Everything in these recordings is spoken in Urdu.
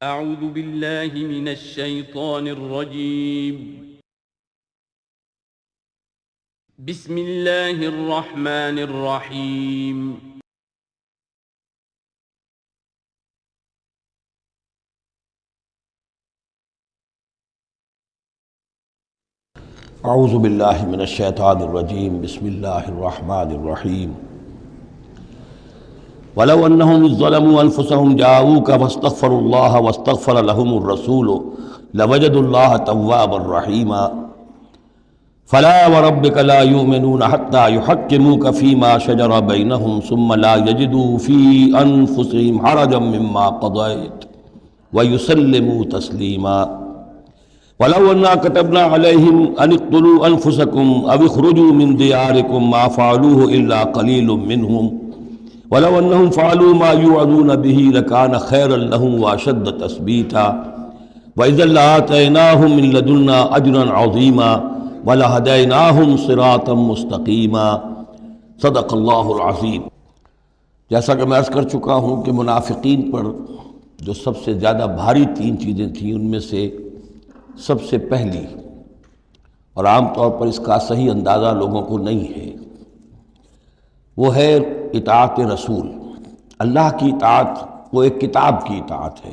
اعوذ باللہ من الشیطان الرجیم بسم اللہ الرحمن الرحیم اعوذ باللہ من الشیطان الرجیم بسم اللہ الرحمن الرحیم وَلَوْ أَنَّهُمْ إِذْ ظَلَمُوا أَنفُسَهُمْ جَاءُوكَ فَاسْتَغْفَرُوا اللَّهَ وَاسْتَغْفَرَ لَهُمُ الرَّسُولُ لَوَجَدُوا اللَّهَ تَوَّابًا رَحِيمًا فَلَا وَرَبِّكَ لَا يُؤْمِنُونَ حَتَّى يُحَكِّمُوكَ فِيمَا شَجَرَ بَيْنَهُمْ ثُمَّ لَا يَجِدُوا فِي أَنفُسِهِمْ حَرَجًا مِّمَّا قَضَيْتَ وَيُسَلِّمُوا تَسْلِيمًا وَلَوْ أَنَّا كَتَبْنَا عَلَيْهِمْ أَنِ اقْتُلُوا أَنفُسَكُمْ أَوِ اخْرُجُوا مِنْ دِيَارِكُمْ مَا فَعَلُوهُ إِلَّا قَلِيلٌ مِّنْهُمْ وَلَوْ أَنَّهُمْ فَعَلُوا مَا يُوعَظُونَ بِهِ لَكَانَ خَيْرًا لَّهُمْ وَأَشَدَّ تَثْبِيتًا وَإِذًا لَّآتَيْنَاهُم مِّن لَّدُنَّا أَجْرًا عَظِيمًا وَلَهَدَيْنَاهُمْ صِرَاطًا مُّسْتَقِيمًا صدق اللہ العظیم۔ جیسا کہ میں عرض کر چکا ہوں کہ منافقین پر جو سب سے زیادہ بھاری تین چیزیں تھیں، ان میں سے سب سے پہلی، اور عام طور پر اس کا صحیح اندازہ لوگوں کو نہیں ہے، وہ ہے اطاعت رسول۔ اللہ کی اطاعت وہ ایک کتاب کی اطاعت ہے۔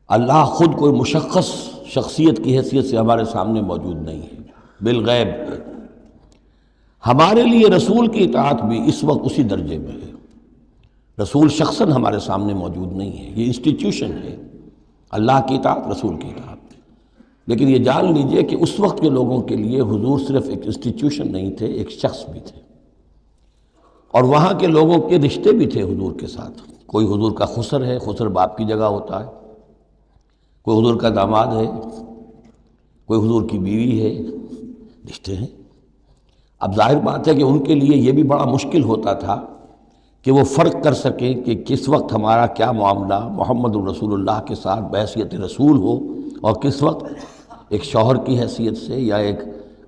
اللہ خود کوئی مشخص شخصیت کی حیثیت سے ہمارے سامنے موجود نہیں ہے، بالغیب ہے۔ ہمارے لیے رسول کی اطاعت بھی اس وقت اسی درجے میں ہے۔ رسول شخصاً ہمارے سامنے موجود نہیں ہے، یہ انسٹیٹیوشن ہے، اللہ کی اطاعت، رسول کی اطاعت۔ لیکن یہ جان لیجئے کہ اس وقت کے لوگوں کے لیے حضور صرف ایک انسٹیٹیوشن نہیں تھے، ایک شخص بھی تھے، اور وہاں کے لوگوں کے رشتے بھی تھے حضور کے ساتھ۔ کوئی حضور کا خسر ہے، خسر باپ کی جگہ ہوتا ہے، کوئی حضور کا داماد ہے، کوئی حضور کی بیوی ہے، رشتے ہیں۔ اب ظاہر بات ہے کہ ان کے لیے یہ بھی بڑا مشکل ہوتا تھا کہ وہ فرق کر سکیں کہ کس وقت ہمارا کیا معاملہ محمد الرسول اللہ کے ساتھ بحیثیت رسول ہو، اور کس وقت ایک شوہر کی حیثیت سے، یا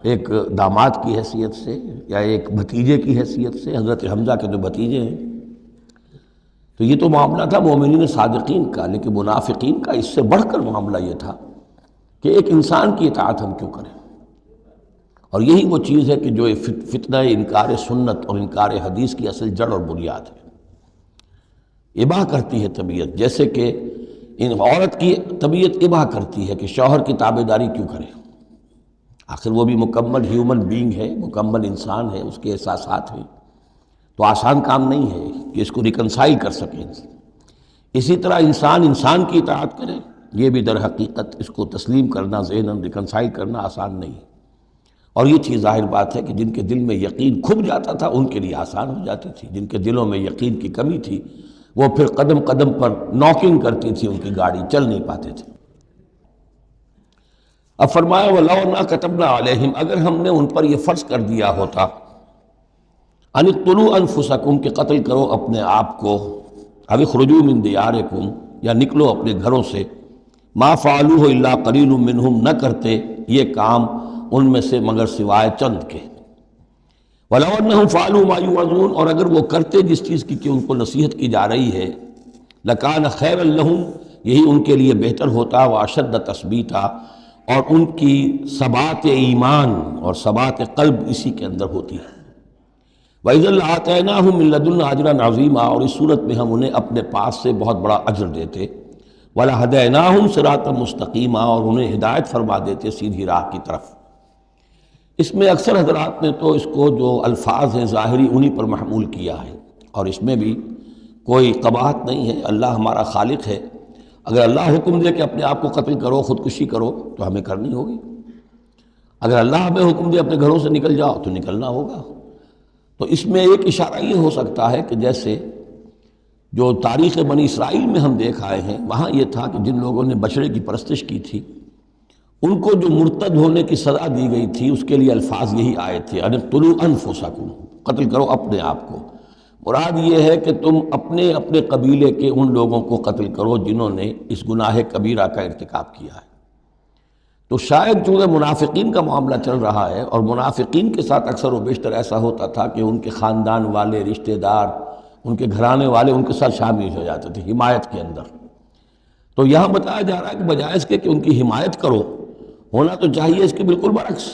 ایک داماد کی حیثیت سے، یا ایک بھتیجے کی حیثیت سے، حضرت حمزہ کے جو بھتیجے ہیں۔ تو یہ تو معاملہ تھا مومنین صادقین کا، لیکن منافقین کا اس سے بڑھ کر معاملہ یہ تھا کہ ایک انسان کی اطاعت ہم کیوں کریں؟ اور یہی وہ چیز ہے کہ جو فتنہ انکار سنت اور انکار حدیث کی اصل جڑ اور بنیاد ہے۔ اباہ کرتی ہے طبیعت، جیسے کہ ان عورت کی طبیعت اباہ کرتی ہے کہ شوہر کی تابعداری کیوں کرے، آخر وہ بھی مکمل ہیومن بینگ ہے، مکمل انسان ہے، اس کے احساسات ہیں، تو آسان کام نہیں ہے کہ اس کو ریکنسائل کر سکیں۔ اسی طرح انسان کی اطاعت کرے، یہ بھی در حقیقت اس کو تسلیم کرنا، ذہناً ریکنسائل کرنا آسان نہیں ہے۔ اور یہ چیز ظاہر بات ہے کہ جن کے دل میں یقین کھب جاتا تھا ان کے لیے آسان ہو جاتی تھی، جن کے دلوں میں یقین کی کمی تھی وہ پھر قدم قدم پر نوکنگ کرتی تھی، ان کی گاڑی چل نہیں پاتے تھے۔ اب فرمایا وَلَوْ أَنَّا كَتَبْنَا عَلَيْهِمْ، اگر ہم نے ان پر یہ فرض کر دیا ہوتا أَنِ اقْتُلُوا أَنفُسَكُمْ کہ قتل کرو اپنے آپ کو، أَوِ اخْرُجُوا مِن دِيَارِكُمْ یا نکلو اپنے گھروں سے، مَا فَعَلُوهُ إِلَّا قَلِيلٌ مِّنْهُمْ نہ کرتے یہ کام ان میں سے مگر سوائے چند کے۔ وَلَوْ أَنَّهُمْ فَعَلُوا مَا يُوعَظُونَ اور اگر وہ کرتے جس چیز کی کہ ان کو نصیحت کی جا رہی ہے، لَكَانَ خَيْرًا لَّهُمْ یہی ان کے لیے بہتر ہوتا، وَأَشَدَّ تَثْبِيتًا اور ان کی ثبات ایمان اور ثبات قلب اسی کے اندر ہوتی ہے۔ وَإِذًا لَّآتَيْنَاهُم مِّن لَّدُنَّا أَجْرًا عَظِيمًا اور اس صورت میں ہم انہیں اپنے پاس سے بہت بڑا اجر دیتے، وَلَهَدَيْنَاهُمْ صِرَاطًا مُّسْتَقِيمًا اور انہیں ہدایت فرما دیتے سیدھی راہ کی طرف۔ اس میں اکثر حضرات نے تو اس کو جو الفاظ ہیں ظاہری انہی پر محمول کیا ہے، اور اس میں بھی کوئی قباحت نہیں ہے، اللہ ہمارا خالق ہے، اگر اللہ حکم دے کہ اپنے آپ کو قتل کرو، خودکشی کرو، تو ہمیں کرنی ہوگی۔ اگر اللہ ہمیں حکم دے اپنے گھروں سے نکل جاؤ تو نکلنا ہوگا۔ تو اس میں ایک اشارہ یہ ہو سکتا ہے کہ جیسے جو تاریخ بنی اسرائیل میں ہم دیکھ آئے ہیں، وہاں یہ تھا کہ جن لوگوں نے بچڑے کی پرستش کی تھی ان کو جو مرتد ہونے کی سزا دی گئی تھی، اس کے لیے الفاظ یہی آئے تھے أَنِ اقْتُلُوا أَنفُسَكُمْ قتل کرو اپنے آپ کو۔ مراد یہ ہے کہ تم اپنے قبیلے کے ان لوگوں کو قتل کرو جنہوں نے اس گناہ کبیرہ کا ارتکاب کیا ہے۔ تو شاید چونکہ منافقین کا معاملہ چل رہا ہے، اور منافقین کے ساتھ اکثر و بیشتر ایسا ہوتا تھا کہ ان کے خاندان والے، رشتہ دار، ان کے گھرانے والے ان کے ساتھ شامل ہو جاتے تھے حمایت کے اندر، تو یہاں بتایا جا رہا ہے کہ بجائے اس کے کہ ان کی حمایت کرو، ہونا تو چاہیے اس کے بالکل برعکس،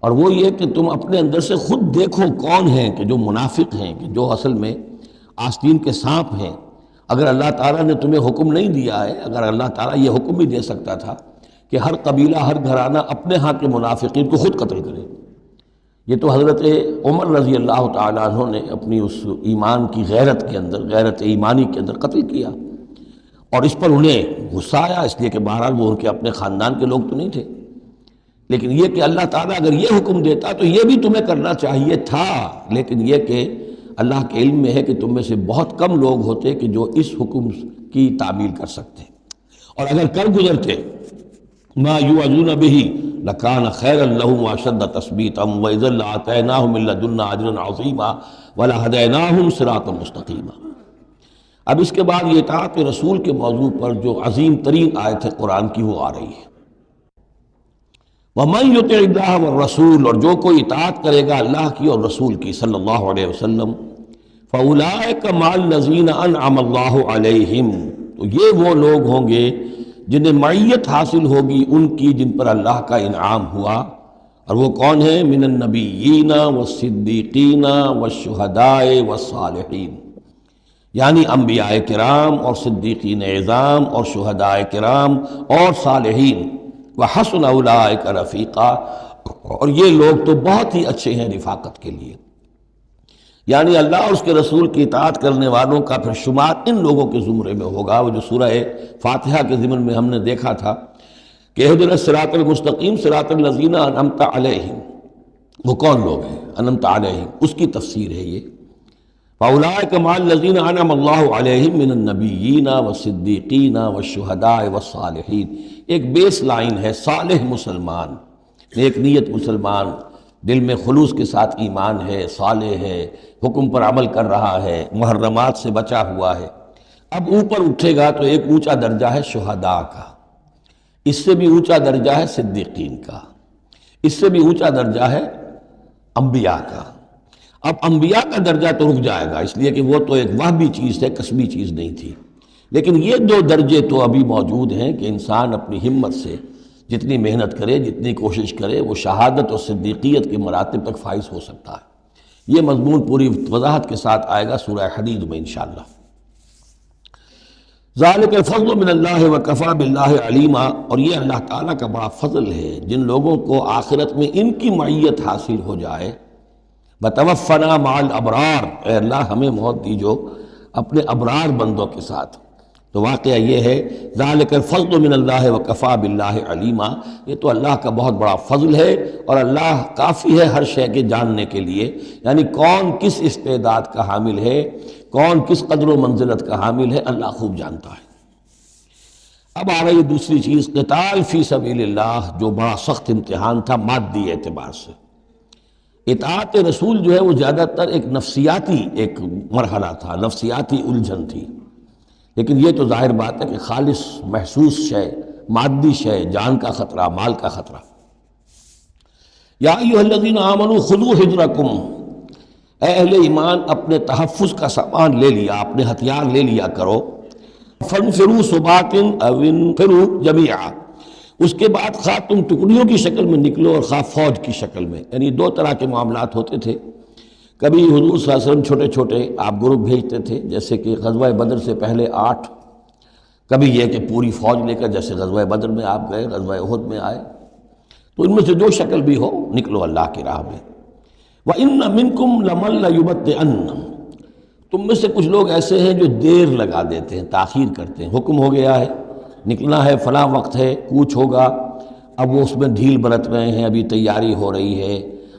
اور وہ یہ کہ تم اپنے اندر سے خود دیکھو کون ہیں کہ جو منافق ہیں، کہ جو اصل میں آستین کے سانپ ہیں۔ اگر اللہ تعالیٰ نے تمہیں حکم نہیں دیا ہے، اگر اللہ تعالیٰ یہ حکم بھی دے سکتا تھا کہ ہر قبیلہ ہر گھرانہ اپنے ہاں کے منافقین کو خود قتل کرے، یہ تو حضرت عمر رضی اللہ تعالیٰ عنہ نے اپنی اس ایمان کی غیرت کے اندر، غیرت ایمانی کے اندر قتل کیا، اور اس پر انہیں غصہ آیا، اس لیے کہ بہرحال وہ ان کے اپنے خاندان کے لوگ تو نہیں تھے، لیکن یہ کہ اللہ تعالیٰ اگر یہ حکم دیتا تو یہ بھی تمہیں کرنا چاہیے تھا، لیکن یہ کہ اللہ کے علم میں ہے کہ تم میں سے بہت کم لوگ ہوتے کہ جو اس حکم کی تعمیل کر سکتے، اور اگر کر گزرتے ما یوعظون به لکان خیرا لهم واشد تثبیتا واذا لآتیناہم من لدنا اجرا عظیما ولہدیناہم صراطا مستقیما۔ اب اس کے بعد یہ اطاعت رسول کے موضوع پر جو عظیم ترین آیت ہے قرآن کی وہ آ رہی ہے، وَمَن يُطِعِ اللَّهَ وَالرَّسُولَ، اور جو کوئی اطاعت کرے گا اللہ کی اور رسول کی صلی اللہ علیہ وسلم، فَأُولَٰئِكَ مَعَ الَّذِينَ أَنْعَمَ اللَّهُ عَلَيْهِمْ، تو یہ وہ لوگ ہوں گے جنہیں معیت حاصل ہوگی ان کی جن پر اللہ کا انعام ہوا، اور وہ کون ہیں؟ من النبیین والصدیقین والشہداء والصالحین، یعنی انبیاء کرام اور صدیقین اعظام اور شہداء کرام اور صالحین، وحسن اولئک رفیقا، اور یہ لوگ تو بہت ہی اچھے ہیں رفاقت کے لیے، یعنی اللہ اور اس کے رسول کی اطاعت کرنے والوں کا پھر شمار ان لوگوں کے زمرے میں ہوگا، وہ جو سورہ فاتحہ کے ضمن میں ہم نے دیکھا تھا کہ اہدنا الصراط المستقیم صراط الذین انعمت علیہم، وہ کون لوگ ہیں انعمت علیہم، اس کی تفسیر ہے یہ، فاولئک مع الذین انعم اللہ علیہم من النبیین والصدیقین والشہداء والصالحین، ایک بیس لائن ہے، صالح مسلمان، نیک نیت مسلمان، دل میں خلوص کے ساتھ ایمان ہے، صالح ہے، حکم پر عمل کر رہا ہے، محرمات سے بچا ہوا ہے۔ اب اوپر اٹھے گا تو ایک اونچا درجہ ہے شہداء کا، اس سے بھی اونچا درجہ ہے صدیقین کا، اس سے بھی اونچا درجہ ہے انبیاء کا۔ اب انبیاء کا درجہ تو رک جائے گا، اس لیے کہ وہ تو ایک وہبی چیز ہے، کسبی چیز نہیں تھی، لیکن یہ دو درجے تو ابھی موجود ہیں کہ انسان اپنی ہمت سے جتنی محنت کرے، جتنی کوشش کرے، وہ شہادت اور صدیقیت کے مراتب تک فائز ہو سکتا ہے۔ یہ مضمون پوری وضاحت کے ساتھ آئے گا سورہ حدید میں انشاءاللہ۔ ذالک الفضل من اللہ وکفی باللہ علیما، اور یہ اللہ تعالیٰ کا بڑا فضل ہے جن لوگوں کو آخرت میں ان کی معیت حاصل ہو جائے۔ وتوفنا مع الابرار، اے اللہ ہمیں موت دیجو اپنے ابرار بندوں کے ساتھ۔ تو واقعہ یہ ہے ذالک الفضل من اللہ وکفی باللہ علیما، یہ تو اللہ کا بہت بڑا فضل ہے، اور اللہ کافی ہے ہر شے کے جاننے کے لیے، یعنی کون کس استعداد کا حامل ہے، کون کس قدر و منزلت کا حامل ہے، اللہ خوب جانتا ہے۔ اب آ رہی دوسری چیز، قتال فی سبیل اللہ، جو بڑا سخت امتحان تھا مادی اعتبار سے۔ اطاعت رسول جو ہے وہ زیادہ تر ایک نفسیاتی ایک مرحلہ تھا، نفسیاتی الجھن تھی، لیکن یہ تو ظاہر بات ہے کہ خالص محسوس شے، مادی شے، جان کا خطرہ، مال کا خطرہ۔ یا ایھا الذین آمنوا خذوا حذرکم، اے اہل ایمان اپنے تحفظ کا سامان لے لیا، اپنے ہتھیار لے لیا کرو۔ فانفروا ثبات او انفروا جمیعا، اس کے بعد خواہ تم ٹکڑیوں کی شکل میں نکلو اور خواہ فوج کی شکل میں، یعنی دو طرح کے معاملات ہوتے تھے۔ کبھی حضور صلی اللہ علیہ وسلم چھوٹے چھوٹے آپ گروپ بھیجتے تھے، جیسے کہ غزوہ بدر سے پہلے 8، کبھی یہ کہ پوری فوج لے کر جیسے غزوہ بدر میں آپ گئے، غزوہ احد میں آئے، تو ان میں سے جو شکل بھی ہو نکلو اللہ کی راہ میں۔ وَإِنَّ مِنْكُمْ لَمَن لَيُبَطِّئَنَّ، تم میں سے کچھ لوگ ایسے ہیں جو دیر لگا دیتے ہیں، تاخیر کرتے ہیں، حکم ہو گیا ہے نکلنا ہے، فلاں وقت ہے، کوچ ہوگا، اب وہ اس میں ڈھیل برت رہے ہیں، ابھی تیاری ہو رہی ہے،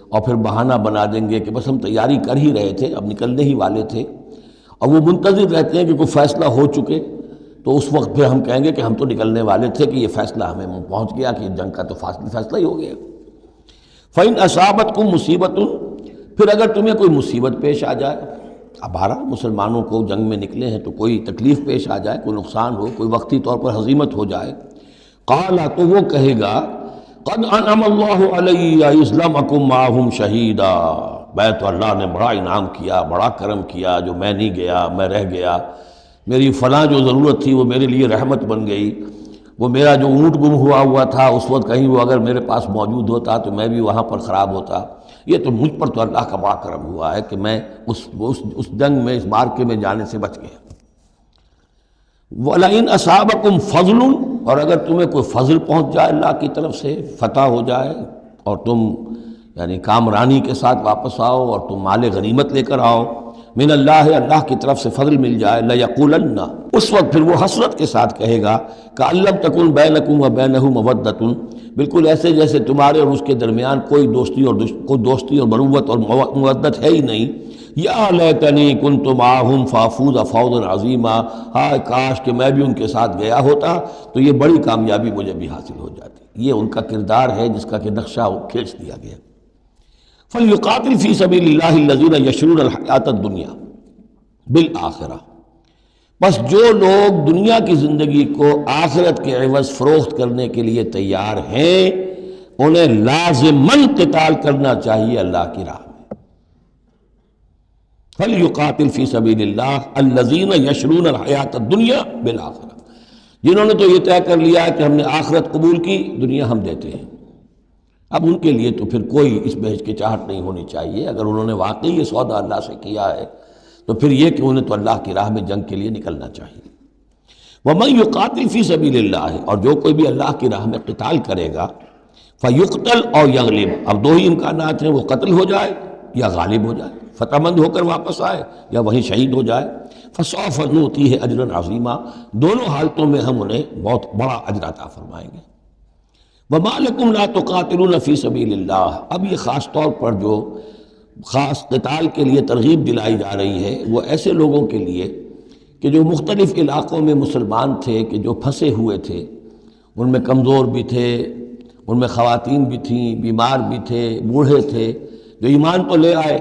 اور پھر بہانہ بنا دیں گے کہ بس ہم تیاری کر ہی رہے تھے، اب نکلنے ہی والے تھے، اور وہ منتظر رہتے ہیں کہ کوئی فیصلہ ہو چکے، تو اس وقت پھر ہم کہیں گے کہ ہم تو نکلنے والے تھے کہ یہ فیصلہ ہمیں پہنچ گیا کہ جنگ کا تو فیصلہ ہی ہو گیا۔ فَإِنْ أَصَابَتْكُمْ مُصِیبَةٌ، پھر اگر تمہیں کوئی مصیبت پیش آ جائے، اب بہرحال مسلمانوں کو جنگ میں نکلے ہیں تو کوئی تکلیف پیش آ جائے، کوئی نقصان ہو، کوئی وقتی طور پر ہزیمت ہو جائے، قَالَ، تو وہ کہے گا قَدْ أَنْعَمَ اللَّهُ عَلَيَّ إِذْ لَمْ أَكُنْ مَعَهُمْ شَهِيدًا، میں تو اللہ نے بڑا انعام کیا، بڑا کرم کیا جو میں نہیں گیا، میں رہ گیا، میری فلاں جو ضرورت تھی وہ میرے لیے رحمت بن گئی، وہ میرا جو اونٹ گم ہوا تھا اس وقت کہیں وہ اگر میرے پاس موجود ہوتا تو میں بھی وہاں پر خراب ہوتا، یہ تو مجھ پر تو اللہ کا بڑا کرم ہوا ہے کہ میں اس جنگ میں، اس مارکے میں جانے سے بچ گیا۔ وَلَئِنْ أَصَابَكُمْ فَضْلٌ، اور اگر تمہیں کوئی فضل پہنچ جائے اللہ کی طرف سے، فتح ہو جائے اور تم یعنی کامرانی کے ساتھ واپس آؤ اور تم مال غنیمت لے کر آؤ، من اللہ، اللہ کی طرف سے فضل مل جائے، لَيَقُولَنَّ، اس وقت پھر وہ حسرت کے ساتھ کہے گا كَأَن لَّمْ تَكُن بَيْنَكُمْ وَبَيْنَهُ مَوَدَّةٌ، بالکل ایسے جیسے تمہارے اور اس کے درمیان کوئی دوستی اور مروت اور مودت ہے ہی نہیں۔ یا لیتنی کنت معہم فافوز فوزا عظیما، ہائے کاش کہ میں بھی ان کے ساتھ گیا ہوتا تو یہ بڑی کامیابی مجھے بھی حاصل ہو جاتی۔ یہ ان کا کردار ہے جس کا کہ نقشہ کھینچ دیا گیا۔ فَلْيُقَاتِلْ فِي سَبِيلِ اللَّهِ الَّذِينَ يَشْرُونَ الْحَيَاةَ الدُّنْيَا بِالْآخِرَةِ، بس جو لوگ دنیا کی زندگی کو آخرت کے عوض فروخت کرنے کے لیے تیار ہیں انہیں لازماً قتال کرنا چاہیے اللہ کی راہ میں۔ فَلْيُقَاتِلْ فِي سَبِيلِ اللَّهِ الَّذِينَ يَشْرُونَ الْحَيَاةَ الدُّنْيَا بِالْآخِرَةِ، جنہوں نے تو یہ طے کر لیا ہے کہ ہم نے آخرت قبول کی، دنیا ہم دیتے ہیں۔ اب ان کے لیے تو پھر کوئی اس میں ہچکچاہٹ نہیں ہونی چاہیے، اگر انہوں نے واقعی یہ سودا اللہ سے کیا ہے تو پھر یہ کہ انہیں تو اللہ کی راہ میں جنگ کے لیے نکلنا چاہیے۔ وَمَن يُقَاتِلْ فِي سَبِيلِ اللَّهِ، اور جو کوئی بھی اللہ کی راہ میں قتال کرے گا، فَيُقْتَلْ أَوْ يَغْلِبْ، اب دو ہی امکانات ہیں، وہ قتل ہو جائے یا غالب ہو جائے، فتح مند ہو کر واپس آئے یا وہیں شہید ہو جائے، فَسَوْفَ نُؤْتِيهِ أَجْرًا عَظِيمًا، دونوں حالتوں میں ہم انہیں بہت بڑا اجر عطا فرمائیں گے۔ وَمَا لَكُمْ لَا تُقَاتِلُونَ فِي سَبِيلِ اللَّهِ، اب یہ خاص طور پر جو خاص قتال کے لیے ترغیب دلائی جا رہی ہے وہ ایسے لوگوں کے لیے کہ جو مختلف علاقوں میں مسلمان تھے، کہ جو پھنسے ہوئے تھے، ان میں کمزور بھی تھے، ان میں خواتین بھی تھیں، بیمار بھی تھے، بوڑھے تھے، جو ایمان تو لے آئے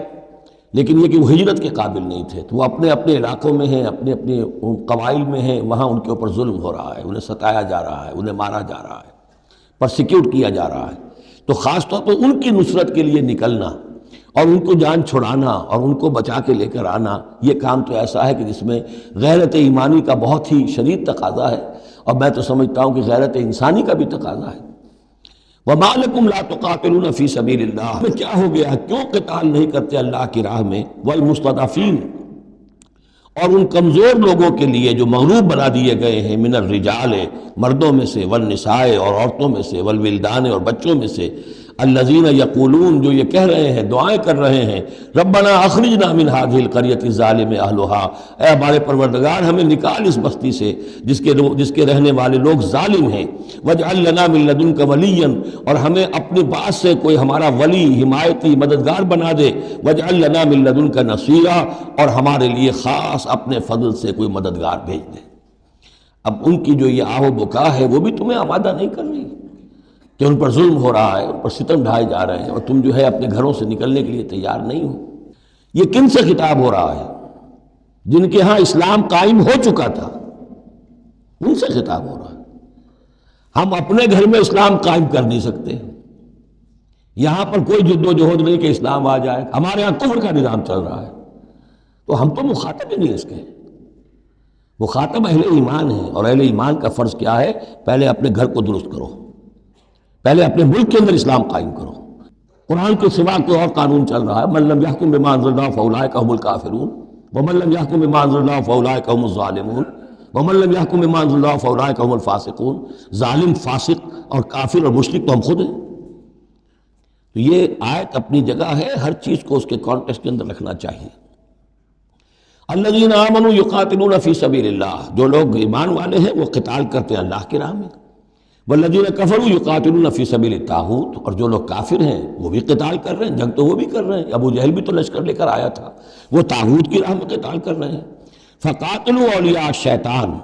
لیکن یہ کہ وہ ہجرت کے قابل نہیں تھے، تو وہ اپنے اپنے علاقوں میں ہیں، اپنے اپنے قبائل میں ہیں، وہاں ان کے اوپر ظلم ہو رہا ہے، انہیں ستایا جا رہا ہے، انہیں مارا جا رہا ہے، پرسیکیوٹ کیا جا رہا ہے، تو خاص طور پر ان کی نصرت کے لیے نکلنا اور ان کو جان چھڑانا اور ان کو بچا کے لے کر آنا، یہ کام تو ایسا ہے کہ جس میں غیرت ایمانی کا بہت ہی شدید تقاضا ہے، اور میں تو سمجھتا ہوں کہ غیرت انسانی کا بھی تقاضا ہے۔ وَمَا لَكُمْ لَا تُقَاتِلُونَ فِي سَبِيلِ اللَّهِ، میں کیا ہو گیا، کیوں قتال نہیں کرتے اللہ کی راہ میں، وَالْمُسْتَضْعَفِينَ، اور ان کمزور لوگوں کے لیے جو مغلوب بنا دیے گئے ہیں، من الرجال، مردوں میں سے، والنساء، اور عورتوں میں سے، والولدان، اور بچوں میں سے، الذین یقولون، جو یہ کہہ رہے ہیں، دعائیں کر رہے ہیں، ربنا اخرجنا من هذه القرية الظالم اهلها، اے ہمارے پروردگار ہمیں نکال اس بستی سے جس کے رہنے والے لوگ ظالم ہیں، واجعل لنا من لدنك وليا، اور ہمیں اپنے پاس سے کوئی ہمارا ولی، حمایتی، مددگار بنا دے، واجعل لنا من لدنك نصيرا، اور ہمارے لیے خاص اپنے فضل سے کوئی مددگار بھیج دے۔ اب ان کی جو یہ آہ و بکا ہے وہ بھی تمہیں آمادہ نہیں کر رہی کہ ان پر ظلم ہو رہا ہے، ان پر ستم ڈھائے جا رہے ہیں، اور تم جو ہے اپنے گھروں سے نکلنے کے لیے تیار نہیں ہو۔ یہ کن سے خطاب ہو رہا ہے؟ جن کے ہاں اسلام قائم ہو چکا تھا، ان سے خطاب ہو رہا ہے۔ ہم اپنے گھر میں اسلام قائم کر نہیں سکتے، یہاں پر کوئی جد و جہد نہیں کہ اسلام آ جائے، ہمارے ہاں کفر کا نظام چل رہا ہے، تو ہم تو مخاطب ہی نہیں اس کے۔ مخاطب اہل ایمان ہیں، اور اہل ایمان کا فرض کیا ہے؟ پہلے اپنے گھر کو درست کرو، پہلے اپنے ملک کے اندر اسلام قائم کرو۔ قرآن کے سوا کوئی اور قانون چل رہا ہے، من لم یحکم بما انزل اللہ فاولئک هم الکافرون ومن لم یحکم بما انزل اللہ فاولئک هم الظالمون ومن لم یحکم بما انزل اللہ فاولئک هم الفاسقون۔ ظالم، فاسق اور کافر اور مشرک تو ہم خود ہیں۔ تو یہ آیت اپنی جگہ ہے، ہر چیز کو اس کے کانٹیکسٹ کے اندر رکھنا چاہیے۔ الذین آمنوا یقاتلون فی سبیل اللہ، جو لوگ ایمان والے ہیں وہ قتال کرتے ہیں اللہ کی راہ میں۔ والذین کفروا یقاتلون فی سبیل الطاغوت، اور جو لوگ کافر ہیں وہ بھی قتال کر رہے ہیں، جنگ تو وہ بھی کر رہے ہیں، ابو جہل بھی تو لشکر لے کر آیا تھا، وہ طاغوت کی راہ میں قتال کر رہے ہیں۔ فقاتلوا اولیاء الشیطان،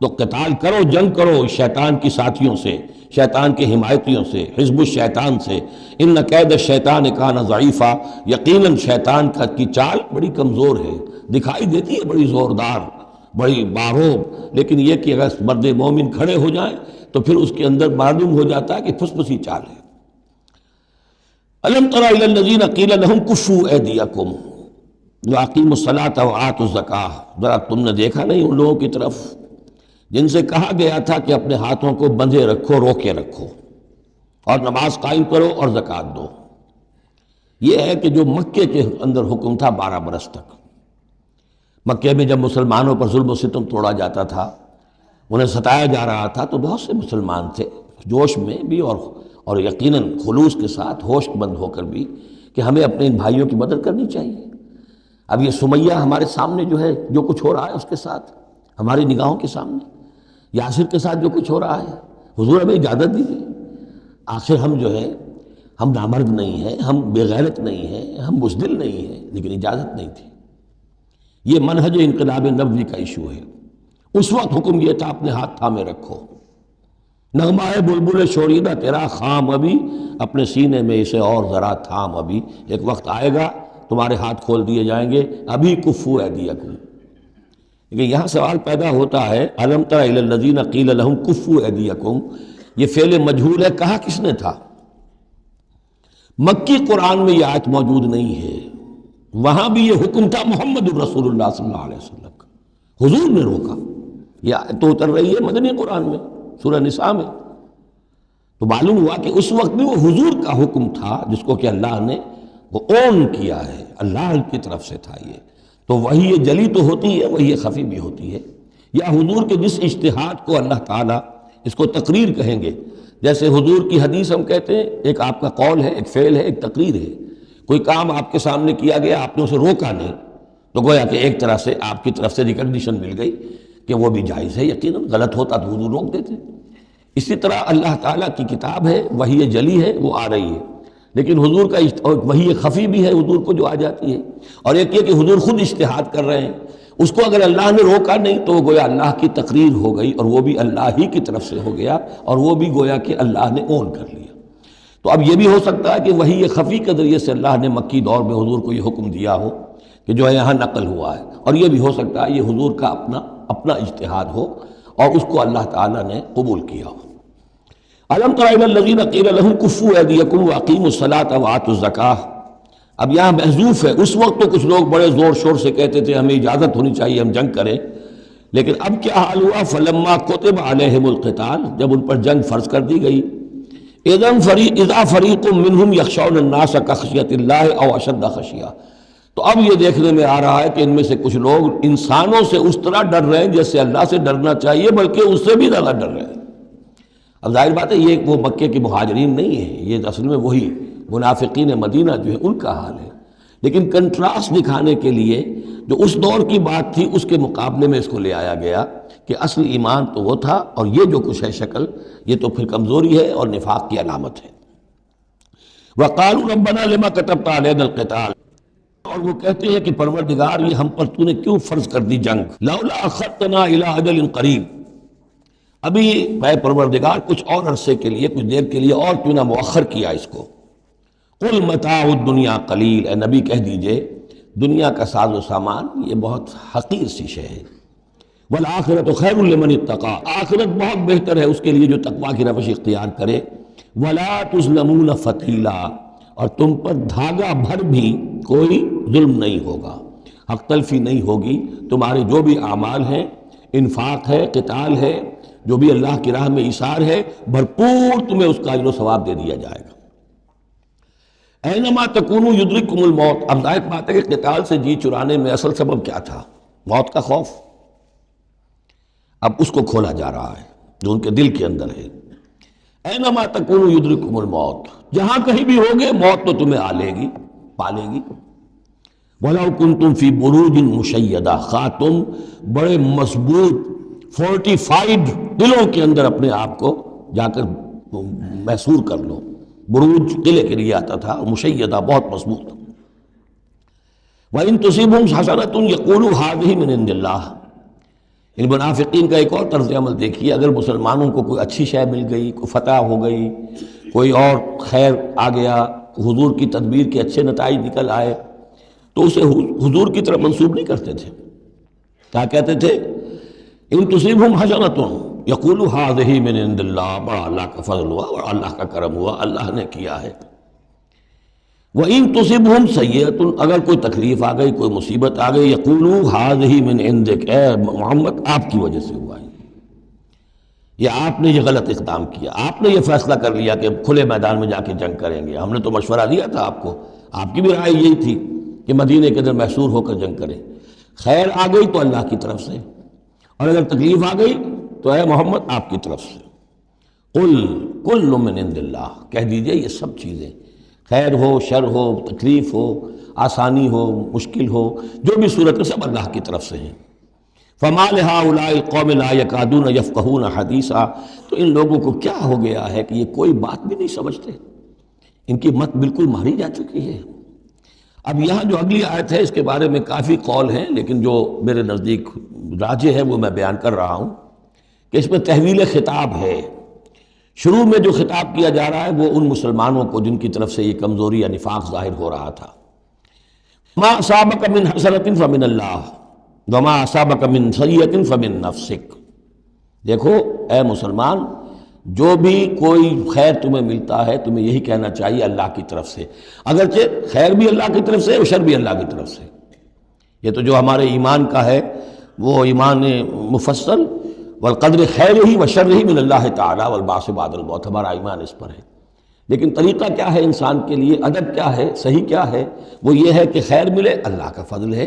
تو قتال کرو، جنگ کرو شیطان کی ساتھیوں سے، شیطان کے حمایتیوں سے، حزب الشیطان سے۔ ان کید الشیطان کان ضعیفا، یقیناً شیطان کی چال بڑی کمزور ہے، دکھائی دیتی ہے بڑی زوردار، بڑی باروب، لیکن یہ کہ اگر مرد مومن کھڑے ہو جائیں تو پھر اس کے اندر معلوم ہو جاتا ہے کہ پھسپسی چال ہے۔ الم تر الی الذین قیل لهم کفوا ایدیکم، وَأَقِیمُوا الصَّلَاةَ وَآتُوا الزَّکَاۃَ، ذرا تم نے دیکھا نہیں ان لوگوں کی طرف جن سے کہا گیا تھا کہ اپنے ہاتھوں کو بندھے رکھو، روکے رکھو، اور نماز قائم کرو اور زکوٰۃ دو۔ یہ ہے کہ جو مکے کے اندر حکم تھا 12 برس تک، مکے میں جب مسلمانوں پر ظلم و ستم توڑا جاتا تھا، انہیں ستایا جا رہا تھا، تو بہت سے مسلمان تھے جوش میں بھی اور یقیناً خلوص کے ساتھ ہوش مند ہو کر بھی کہ ہمیں اپنے ان بھائیوں کی مدد کرنی چاہیے۔ اب یہ سمیہ ہمارے سامنے جو ہے، جو کچھ ہو رہا ہے اس کے ساتھ ہماری نگاہوں کے سامنے، یاسر کے ساتھ جو کچھ ہو رہا ہے، حضور ہمیں اجازت دیجیے۔ آخر ہم جو ہے، ہم نامرد نہیں ہیں، ہم بے غیرت نہیں ہیں، ہم بزدل نہیں ہیں، لیکن اجازت نہیں تھی۔ یہ منہج انقلاب نبوی کا ایشو ہے۔ اس وقت حکم یہ تھا اپنے ہاتھ تھامے رکھو، نغمہ ہے بلبل شوریدہ تیرا خام ابھی، اپنے سینے میں اسے اور ذرا تھام ابھی، ایک وقت آئے گا تمہارے ہاتھ کھول دیے جائیں گے، ابھی کفو ایدیکم۔ لیکن یہاں سوال پیدا ہوتا ہے، الم تر الی الذین قیل لہم کفو ایدیکم، یہ فعل مجہول ہے، کہا کس نے تھا؟ مکی قرآن میں یہ آیت موجود نہیں ہے، وہاں بھی یہ حکم تھا محمد الرسول اللہ صلی اللہ علیہ وسلم کا، حضور نے روکا۔ یہ آیت تو اتر رہی ہے مدنی قرآن میں، سورہ نساء میں، تو معلوم ہوا کہ اس وقت بھی وہ حضور کا حکم تھا جس کو کہ اللہ نے وہ اون کیا ہے، اللہ کی طرف سے تھا یہ۔ تو وہی یہ جلی تو ہوتی ہے، وہی یہ خفی بھی ہوتی ہے، یا حضور کے جس اجتہاد کو اللہ تعالیٰ اس کو تقریر کہیں گے، جیسے حضور کی حدیث ہم کہتے ہیں، ایک آپ کا قول ہے، ایک فعل ہے، ایک تقریر ہے۔ کوئی کام آپ کے سامنے کیا گیا، آپ نے اسے روکا نہیں، تو گویا کہ ایک طرح سے آپ کی طرف سے ریکگنیشن مل گئی کہ وہ بھی جائز ہے، یقیناً غلط ہوتا تو حضور روک دیتے۔ اسی طرح اللہ تعالیٰ کی کتاب ہے، وحی جلی ہے، وہ آ رہی ہے، لیکن حضور کا وحی خفی بھی ہے حضور کو جو آ جاتی ہے، اور ایک یہ کہ حضور خود اجتہاد کر رہے ہیں، اس کو اگر اللہ نے روکا نہیں تو گویا اللہ کی تقریر ہو گئی، اور وہ بھی اللہ ہی کی طرف سے ہو گیا، اور وہ بھی گویا کہ اللہ نے اون کر لیا۔ تو اب یہ بھی ہو سکتا ہے کہ وحی خفی کے ذریعے سے اللہ نے مکی دور میں حضور کو یہ حکم دیا ہو کہ جو ہے یہاں نقل ہوا ہے، اور یہ بھی ہو سکتا ہے یہ حضور کا اپنا اجتہاد ہو اور اس کو اللہ تعالیٰ نے قبول کیا ہو۔ الم تر الی الذین قیل لہم کفوا ایدیکم واقیموا الصلاۃ وآتوا الزکاۃ، اب یہاں محذوف ہے، اس وقت تو کچھ لوگ بڑے زور شور سے کہتے تھے ہمیں اجازت ہونی چاہیے ہم جنگ کریں، لیکن اب کیا حال ہوا؟ فلما کتب علیہم القتال، جب ان پر جنگ فرض کر دی گئی، اذا فریق منہم یخشون الناس کخشیۃ اللہ او اشد خشیہ، تو اب یہ دیکھنے میں آ رہا ہے کہ ان میں سے کچھ لوگ انسانوں سے اس طرح ڈر رہے ہیں جیسے اللہ سے ڈرنا چاہیے، بلکہ اس سے بھی زیادہ ڈر رہے ہیں۔ اب ظاہر بات ہے یہ وہ مکے کے مہاجرین نہیں ہیں، یہ اصل میں وہی منافقین مدینہ جو ہے ان کا حال ہے، لیکن کنٹراسٹ دکھانے کے لیے جو اس دور کی بات تھی اس کے مقابلے میں اس کو لے آیا گیا کہ اصل ایمان تو وہ تھا، اور یہ جو کچھ ہے شکل، یہ تو پھر کمزوری ہے اور نفاق کی علامت ہے۔ وَقَالُوا رَبَّنَا لِمَا كَتَبْتَ عَلَيْنَا الْقِتَالَ، اور وہ کہتے ہیں کہ پروردگار یہ ہم پر تو نے کیوں فرض کر دی جنگ، لَوْلَا أَخَّرْتَنَا إِلَىٰ أَجَلٍ قَرِيبٍ، ابھی اے پروردگار کچھ اور عرصے کے لیے، کچھ دیر کے لیے اور کیوں نہ مؤخر کیا اس کو۔ قُلْ مَتَاعُ الدُّنْيَا قَلِيلٌ، اے نبی کہہ دیجئے دنیا کا ساز و سامان یہ بہت حقیر سی شے ہے، وَالْآخِرَةُ خَيْرٌ لِمَنِ اتَّقَىٰ، آخرت بہت بہتر ہے اس کے لیے جو تقویٰ کی روش اختیار کرے، وَلَا تُظْلَمُونَ فَتِيلًا، اور تم پر دھاگا بھر بھی کوئی ظلم نہیں ہوگا، حق تلفی نہیں ہوگی، تمہارے جو بھی اعمال ہیں، انفاق ہے، قتال ہے، جو بھی اللہ کی راہ میں ایثار ہے، بھرپور تمہیں اس کا اجر و ثواب دے دیا جائے گا۔ اینما تکونوا یدرککم الموت، اب ظاہر بات ہے کہ قتال سے جی چرانے میں اصل سبب کیا تھا؟ موت کا خوف، اب اس کو کھولا جا رہا ہے جو ان کے دل کے اندر ہے۔ اینما تکونوا یدرککم الموت، جہاں کہیں بھی ہوگے موت تو تمہیں آ لے گی، پا لے گی۔ وَلَوْ كُنْتُمْ فِي بُرُوجٍ مُشَيَّدَةٍ، خواہ تم بڑے مضبوط فورٹیفائڈ قلعوں کے اندر اپنے آپ کو جا کر محصور کر لو، بروج قلعے کے لیے آتا تھا، مشیدہ بہت مضبوط۔ وَإِن تُصِبْهُمْ حَسَنَةٌ يَقُولُوا هَٰذِهِ مِنْ عِندِ اللَّهِ، ان منافقین کا ایک اور طرز عمل دیکھیے، اگر مسلمانوں کو کوئی اچھی شے مل گئی، کوئی فتح ہو گئی، کوئی اور خیر آ گیا، حضور کی تدبیر کے اچھے نتائج نکل آئے، تو اسے حضور کی طرف منسوب نہیں کرتے تھے، کیا کہتے تھے؟ ان تصیبہم حسنۃ یقولوا ھذہ من عند اللہ، بڑا اللہ کا فضل ہوا اور اللہ کا کرم ہوا، اللہ نے کیا ہے۔ وَإِن تُصِبْهُمْ سَيِّئَةٌ، اگر کوئی تکلیف آ گئی، کوئی مصیبت آ گئی، یقولوا هذه من عندک، اے محمد آپ کی وجہ سے ہوا ہے، یہ آپ نے یہ غلط اقدام کیا، آپ نے یہ فیصلہ کر لیا کہ کھلے میدان میں جا کے جنگ کریں گے، ہم نے تو مشورہ دیا تھا آپ کو، آپ کی بھی رائے یہی تھی کہ مدینے کے اندر محصور ہو کر جنگ کریں۔ خیر آ گئی تو اللہ کی طرف سے، اور اگر تکلیف آ گئی تو اے محمد آپ کی طرف سے۔ قل کل من عند اللہ، کہہ دیجئے یہ سب چیزیں، خیر ہو، شر ہو، تکلیف ہو، آسانی ہو، مشکل ہو، جو بھی صورت ہے سب اللہ کی طرف سے ہیں۔ فما لہؤلاء القوم لا یکادون یفقہون حدیثا، تو ان لوگوں کو کیا ہو گیا ہے کہ یہ کوئی بات بھی نہیں سمجھتے، ان کی مت بالکل ماری جا چکی ہے۔ اب یہاں جو اگلی آیت ہے اس کے بارے میں کافی قول ہیں، لیکن جو میرے نزدیک راجح ہے وہ میں بیان کر رہا ہوں کہ اس میں تحویل خطاب ہے۔ شروع میں جو خطاب کیا جا رہا ہے وہ ان مسلمانوں کو جن کی طرف سے یہ کمزوری یا نفاق ظاہر ہو رہا تھا۔ ما اصابک من حسنۃ فمن اللہ وما اصابک من سیئۃ فمن نفسک، دیکھو اے مسلمان، جو بھی کوئی خیر تمہیں ملتا ہے تمہیں یہی کہنا چاہیے اللہ کی طرف سے، اگرچہ خیر بھی اللہ کی طرف سے اور شر بھی اللہ کی طرف سے۔ یہ تو جو ہمارے ایمان کا ہے وہ ایمان مفصل، والقدر خیرہ وشرہ من اللہ تعالی والبعث بعد الموت، ہمارا ایمان اس پر ہے۔ لیکن طریقہ کیا ہے انسان کے لیے، ادب کیا ہے، صحیح کیا ہے، وہ یہ ہے کہ خیر ملے اللہ کا فضل ہے،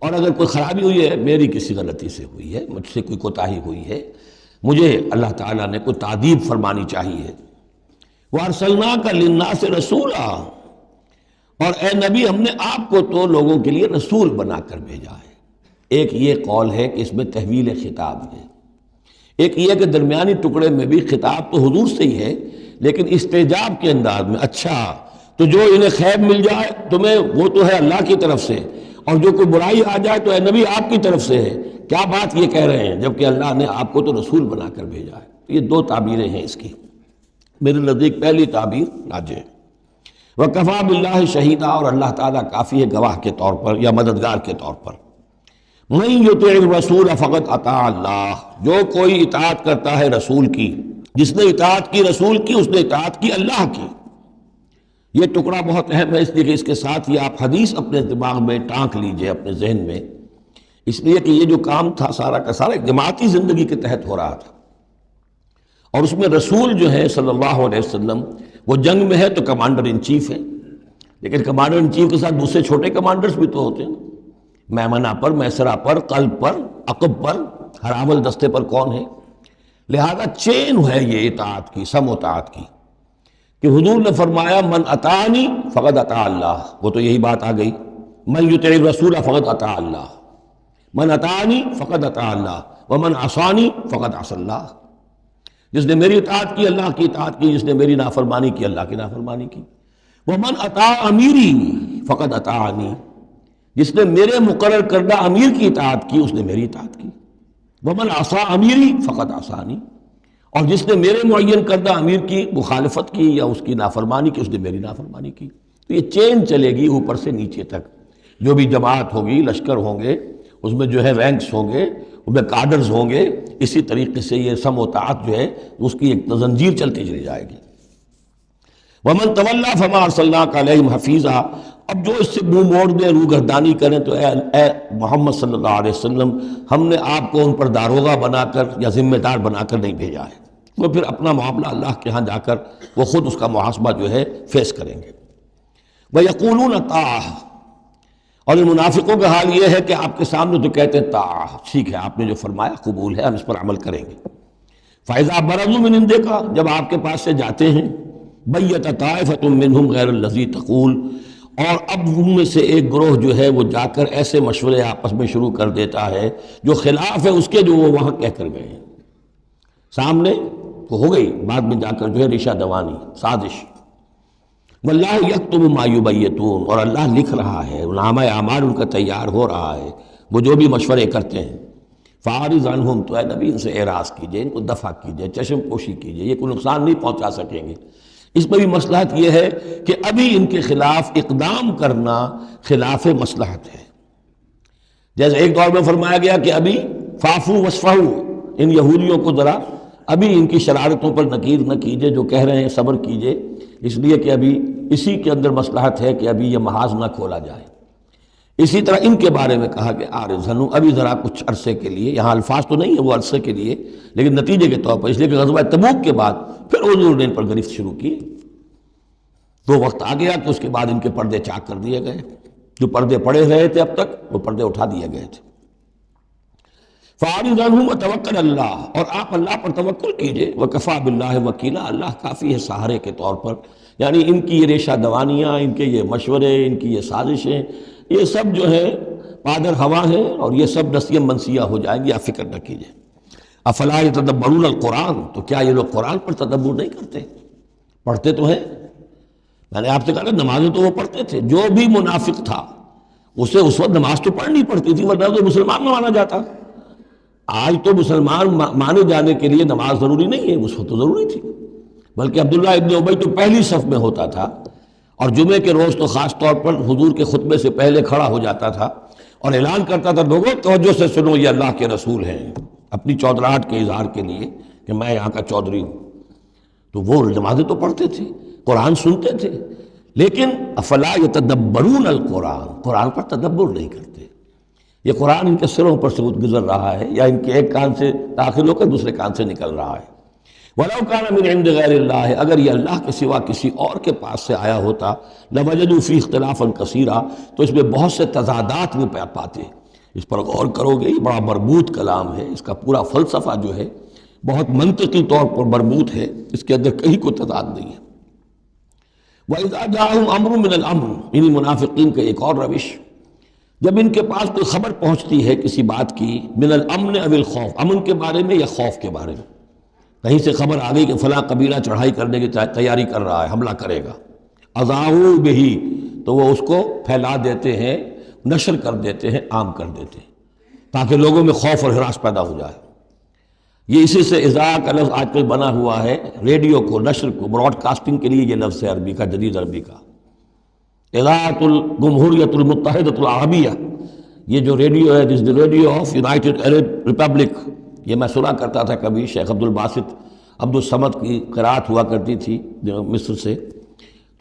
اور اگر کوئی خرابی ہوئی ہے میری کسی غلطی سے ہوئی ہے، مجھ سے کوئی کوتاہی ہوئی ہے، مجھے اللہ تعالیٰ نے کوئی تعدیب فرمانی چاہیے۔ وَأَرْسَلْنَاكَ لِلنَّاسِ رَسُولًا، اور اے نبی ہم نے آپ کو تو لوگوں کے لیے رسول بنا کر بھیجا ہے۔ ایک یہ قول ہے کہ اس میں تحویل خطاب ہے، ایک یہ کہ درمیانی ٹکڑے میں بھی خطاب تو حضور سے ہی ہے لیکن استجاب کے انداز میں، اچھا تو جو انہیں خیر مل جائے تمہیں وہ تو ہے اللہ کی طرف سے، اور جو کوئی برائی آ جائے تو اے نبی آپ کی طرف سے ہے۔ کیا بات یہ کہہ رہے ہیں جبکہ اللہ نے آپ کو تو رسول بنا کر بھیجا ہے۔ یہ دو تعبیریں ہیں اس کی، میرے نزدیک پہلی تعبیر راجح ہے۔ وَكَفَى بِاللَّهِ شَهِيدًا، اور اللہ تعالیٰ کافی ہے گواہ کے طور پر یا مددگار کے طور پر۔ مَن يُطِعِ الرَّسُولَ فَقَدْ أَطَاعَ اللَّهَ، جو کوئی اطاعت کرتا ہے رسول کی، جس نے اطاعت کی رسول کی اس نے اطاعت کی اللہ کی۔ یہ ٹکڑا بہت اہم ہے، اس لیے کہ اس کے ساتھ یہ آپ حدیث اپنے دماغ میں ٹانک لیجئے، اپنے ذہن میں، اس لیے کہ یہ جو کام تھا سارا کا سارا جماعتی زندگی کے تحت ہو رہا تھا، اور اس میں رسول جو ہے صلی اللہ علیہ وسلم وہ جنگ میں ہے تو کمانڈر ان چیف ہے، لیکن کمانڈر ان چیف کے ساتھ دوسرے چھوٹے کمانڈرز بھی تو ہوتے ہیں، میمنہ پر، میسرہ پر، قلب پر، عقب پر، ہراول دستے پر کون ہے؟ لہذا چین ہے یہ اطاعت کی، سم اطاعت کی، کہ حضور نے فرمایا من اطاعنی فقد اطاع اللہ، وہ تو یہی بات آ گئی، من یطع الرسول فقد اطاع اللہ، من اطاعنی فقد اطاع اللہ ومن عصانی فقد عصى اللہ، جس نے میری اطاعت کی اللہ کی اطاعت کی، جس نے میری نافرمانی کی اللہ کی نافرمانی کی۔ ومن اطاع امیری فقد اطاعنی، جس نے میرے مقرر کردہ امیر کی اطاعت کی اس نے میری اطاعت کی۔ ومن عصى امیری فقد عصانی، اور جس نے میرے معین کردہ امیر کی مخالفت کی یا اس کی نافرمانی کی اس نے میری نافرمانی کی۔ تو یہ چین چلے گی اوپر سے نیچے تک، جو بھی جماعت ہوگی، لشکر ہوں گے، اس میں جو ہے رینکس ہوں گے، اس میں کارڈرز ہوں گے، اسی طریقے سے یہ سم و طاعت جو ہے اس کی ایک زنجیر چلتی چلی جائے گی۔ وَمَن تَوَلَّىٰ فَمَا أَرْسَلْنَاكَ عَلَيْهِمْ حَفِيظًا، اب جو اس سے منہ موڑ دیں، روگردانی کریں تو اے محمد صلی اللہ علیہ وسلم ہم نے آپ کو ان پر داروغہ بنا کر یا ذمہ دار بنا کر نہیں بھیجا ہے، وہ پھر اپنا معاملہ اللہ کے ہاں جا کر وہ خود اس کا محاسبہ جو ہے فیس کریں گے۔ وَيَقُولُونَ طَاعَةٌ، اور ان منافقوں کا حال یہ ہے کہ آپ کے سامنے تو کہتے ہیں طاعہ، ٹھیک ہے آپ نے جو فرمایا قبول ہے، ہم اس پر عمل کریں گے۔ فَإِذَا بَرَزُوا مِنْ عِنْدِكَ، جب آپ کے پاس سے جاتے ہیں، بَيَّتَ طَائِفَةٌ مِّنْهُمْ غَيْرَ الَّذِي تَقُولُ، اور اب ان میں سے ایک گروہ جو ہے وہ جا کر ایسے مشورے آپس میں شروع کر دیتا ہے جو خلاف ہے اس کے جو وہ وہاں کہہ کر گئے ہیں۔ سامنے تو ہو گئی، بعد میں جا کر جو ہے ریشہ دوانی، سازش۔ واللہ یکتب ما یبیتون، اور اللہ لکھ رہا ہے، نامہ اعمال ان کا تیار ہو رہا ہے، وہ جو بھی مشورے کرتے ہیں۔ فاعرض عنہم، تو اے نبی ان سے اعراض کیجئے، ان کو دفع کیجئے، چشم پوشی کیجئے، یہ کوئی نقصان نہیں پہنچا سکیں گے۔ اس میں بھی مصلحت یہ ہے کہ ابھی ان کے خلاف اقدام کرنا خلاف مصلحت ہے۔ جیسے ایک دور میں فرمایا گیا کہ ابھی فاعفوا واصفحوا، ان یہودیوں کو ذرا ابھی ان کی شرارتوں پر نکیر نہ کیجیے، جو کہہ رہے ہیں صبر کیجیے، اس لیے کہ ابھی اسی کے اندر مصلحت ہے کہ ابھی یہ محاذ نہ کھولا جائے۔ اسی طرح ان کے بارے میں کہا کہ آرزنو، ابھی ذرا کچھ عرصے کے لیے، یہاں الفاظ تو نہیں ہے وہ عرصے کے لیے، لیکن نتیجے کے طور پر، اس لیے کہ غزوہ تبوک کے بعد پھر حضور نے ان پر گرفت شروع کی، تو وقت آ گیا کہ اس کے بعد ان کے پردے چاک کر دیے گئے، جو پردے پڑے رہے تھے اب تک وہ پردے اٹھا دیے گئے تھے۔ فَأَعْرِضْ عَنْهُمْ وَتَوَكَّلْ عَلَى اللَّهِ، اور آپ اللہ پر توکل کیجئے، وَكَفَىٰ بِاللَّهِ وَكِيلًا، اللہ کافی ہے سہارے کے طور پر۔ یعنی ان کی یہ ریشہ دوانیاں، ان کے یہ مشورے، ان کی یہ سازشیں، یہ سب جو ہے پادر ہوا ہیں، اور یہ سب نسیاں منسیہ ہو جائیں گی، آپ فکر نہ کیجئے۔ افلا یتدبرون القرآن، تو کیا یہ لوگ قرآن پر تدبر نہیں کرتے؟ پڑھتے تو ہیں، میں نے آپ سے کہا نمازیں تو وہ پڑھتے تھے، جو بھی منافق تھا اسے اس وقت نماز تو پڑھنی پڑتی تھی، ورنہ تو مسلمان نہ مانا جاتا۔ آج تو مسلمان مانے جانے کے لیے نماز ضروری نہیں ہے، اس وقت تو ضروری تھی، بلکہ عبداللہ ابن ابی تو پہلی صف میں ہوتا تھا، اور جمعے کے روز تو خاص طور پر حضور کے خطبے سے پہلے کھڑا ہو جاتا تھا اور اعلان کرتا تھا، لوگوں توجہ سے سنو، یہ اللہ کے رسول ہیں، اپنی چودراہٹ کے اظہار کے لیے کہ میں یہاں کا چودھری ہوں۔ تو وہ نمازیں تو پڑھتے تھے، قرآن سنتے تھے، لیکن افلا یتدبرون القرآن، قرآن پر تدبر نہیں کرتے۔ یہ قرآن ان کے سروں پر سے گزر رہا ہے، یا ان کے ایک کان سے داخل ہو کر دوسرے کان سے نکل رہا ہے۔ وَلَوْ كَانَ مِنْ عِنْدِ غَيْرِ اللَّهِ، اگر یہ اللہ کے سوا کسی اور کے پاس سے آیا ہوتا، لَوَجَدُوا فِيهِ اخْتِلَافًا كَثِيرًا، تو اس میں بہت سے تضادات وہ پاتے۔ اس پر غور کرو گے، یہ بڑا مربوط کلام ہے، اس کا پورا فلسفہ جو ہے بہت منطقی طور پر مربوط ہے، اس کے اندر کہیں کوئی تضاد نہیں ہے۔ وَإِذَا جَاءَهُمْ أَمْرٌ مِّنَ الْأَمْرِ، انہی منافقین کا ایک اور روش، جب ان کے پاس کوئی خبر پہنچتی ہے کسی بات کی، من الامن او الخوف، امن کے بارے میں یا خوف کے بارے میں، کہیں سے خبر آ گئی کہ فلاں قبیلہ چڑھائی کرنے کی تیاری کر رہا ہے، حملہ کرے گا، اذاعوا بہ، تو وہ اس کو پھیلا دیتے ہیں، نشر کر دیتے ہیں، عام کر دیتے ہیں، تاکہ لوگوں میں خوف اور ہراس پیدا ہو جائے۔ یہ اسی سے اذاع کا لفظ آج کل بنا ہوا ہے، ریڈیو کو، نشر کو، براڈ کاسٹنگ کے لیے یہ لفظ ہے عربی کا، جدید عربی کا، اذاعۃ الجمہوریۃ المتحدۃ العربیہ، یہ جو ریڈیو ہے، this radio of United Arab republic, یہ میں سنا کرتا تھا کبھی، شیخ عبد الباسط عبد الصمد کی قرأت ہوا کرتی تھی مصر سے،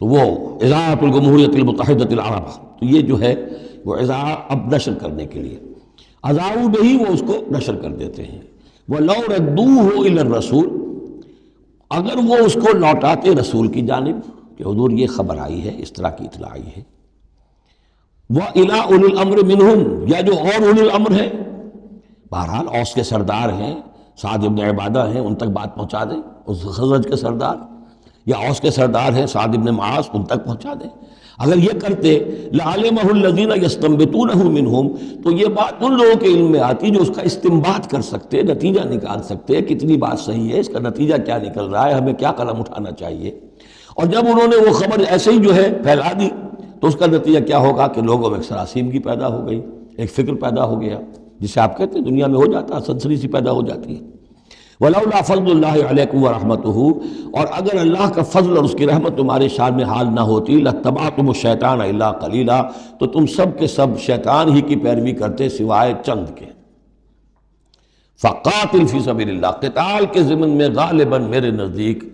تو وہ اذاعۃ الجمہوریۃ المتحدۃ العرب، تو یہ جو ہے وہ اذاع اب نشر کرنے کے لیے، اذاعوا بہ، وہ اس کو نشر کر دیتے ہیں۔ وَلَوْ رَدُّوهُ إِلَى الرَّسُولِ، اگر وہ اس کو لوٹاتے رسول کی جانب کہ حضور یہ خبر آئی ہے، اس طرح کی اطلاع آئی ہے، وَإِلَىٰ أُولِي الْأَمْرِ مِنْهُمْ، یا جو اور اولی الامر ہیں، بہرحال اوس کے سردار ہیں، سعد ابن عبادہ ہیں، ان تک بات پہنچا دیں، اس خزرج کے سردار، یا اوس کے سردار ہیں سعد ابن معاذ، ان تک پہنچا دیں۔ اگر یہ کرتے لَعَلِمَهُ الَّذِينَ يَسْتَنبِطُونَهُ مِنْهُمْ، تو یہ بات ان لوگوں کے علم میں آتی جو اس کا استنباط کر سکتے، نتیجہ نکال سکتے، کتنی بات صحیح ہے، اس کا نتیجہ کیا نکل رہا ہے، ہمیں کیا قدم اٹھانا چاہیے۔ اور جب انہوں نے وہ خبر ایسے ہی جو ہے پھیلا دی، تو اس کا نتیجہ کیا ہوگا کہ لوگوں میں ایک سراسیمگی پیدا ہو گئی، ایک فکر پیدا ہو گیا، جسے آپ کہتے ہیں دنیا میں ہو جاتا، سنسنی سی پیدا ہو جاتی ہے۔ وَلَوْلَا فَضْلُ اللَّهِ عَلَيْكُمْ وَرَحْمَتُهُ، اور اگر اللہ کا فضل اور اس کی رحمت تمہارے شان میں حال نہ ہوتی، لَاتَّبَعْتُمُ الشَّيْطَانَ إِلَّا قَلِيلًا، تو تم سب کے سب شیطان ہی کی پیروی کرتے سوائے چند کے۔ فَقَاتِلْ فِي سَبِيلِ اللَّهِ، قتال کے ضمن میں غالباً میرے نزدیک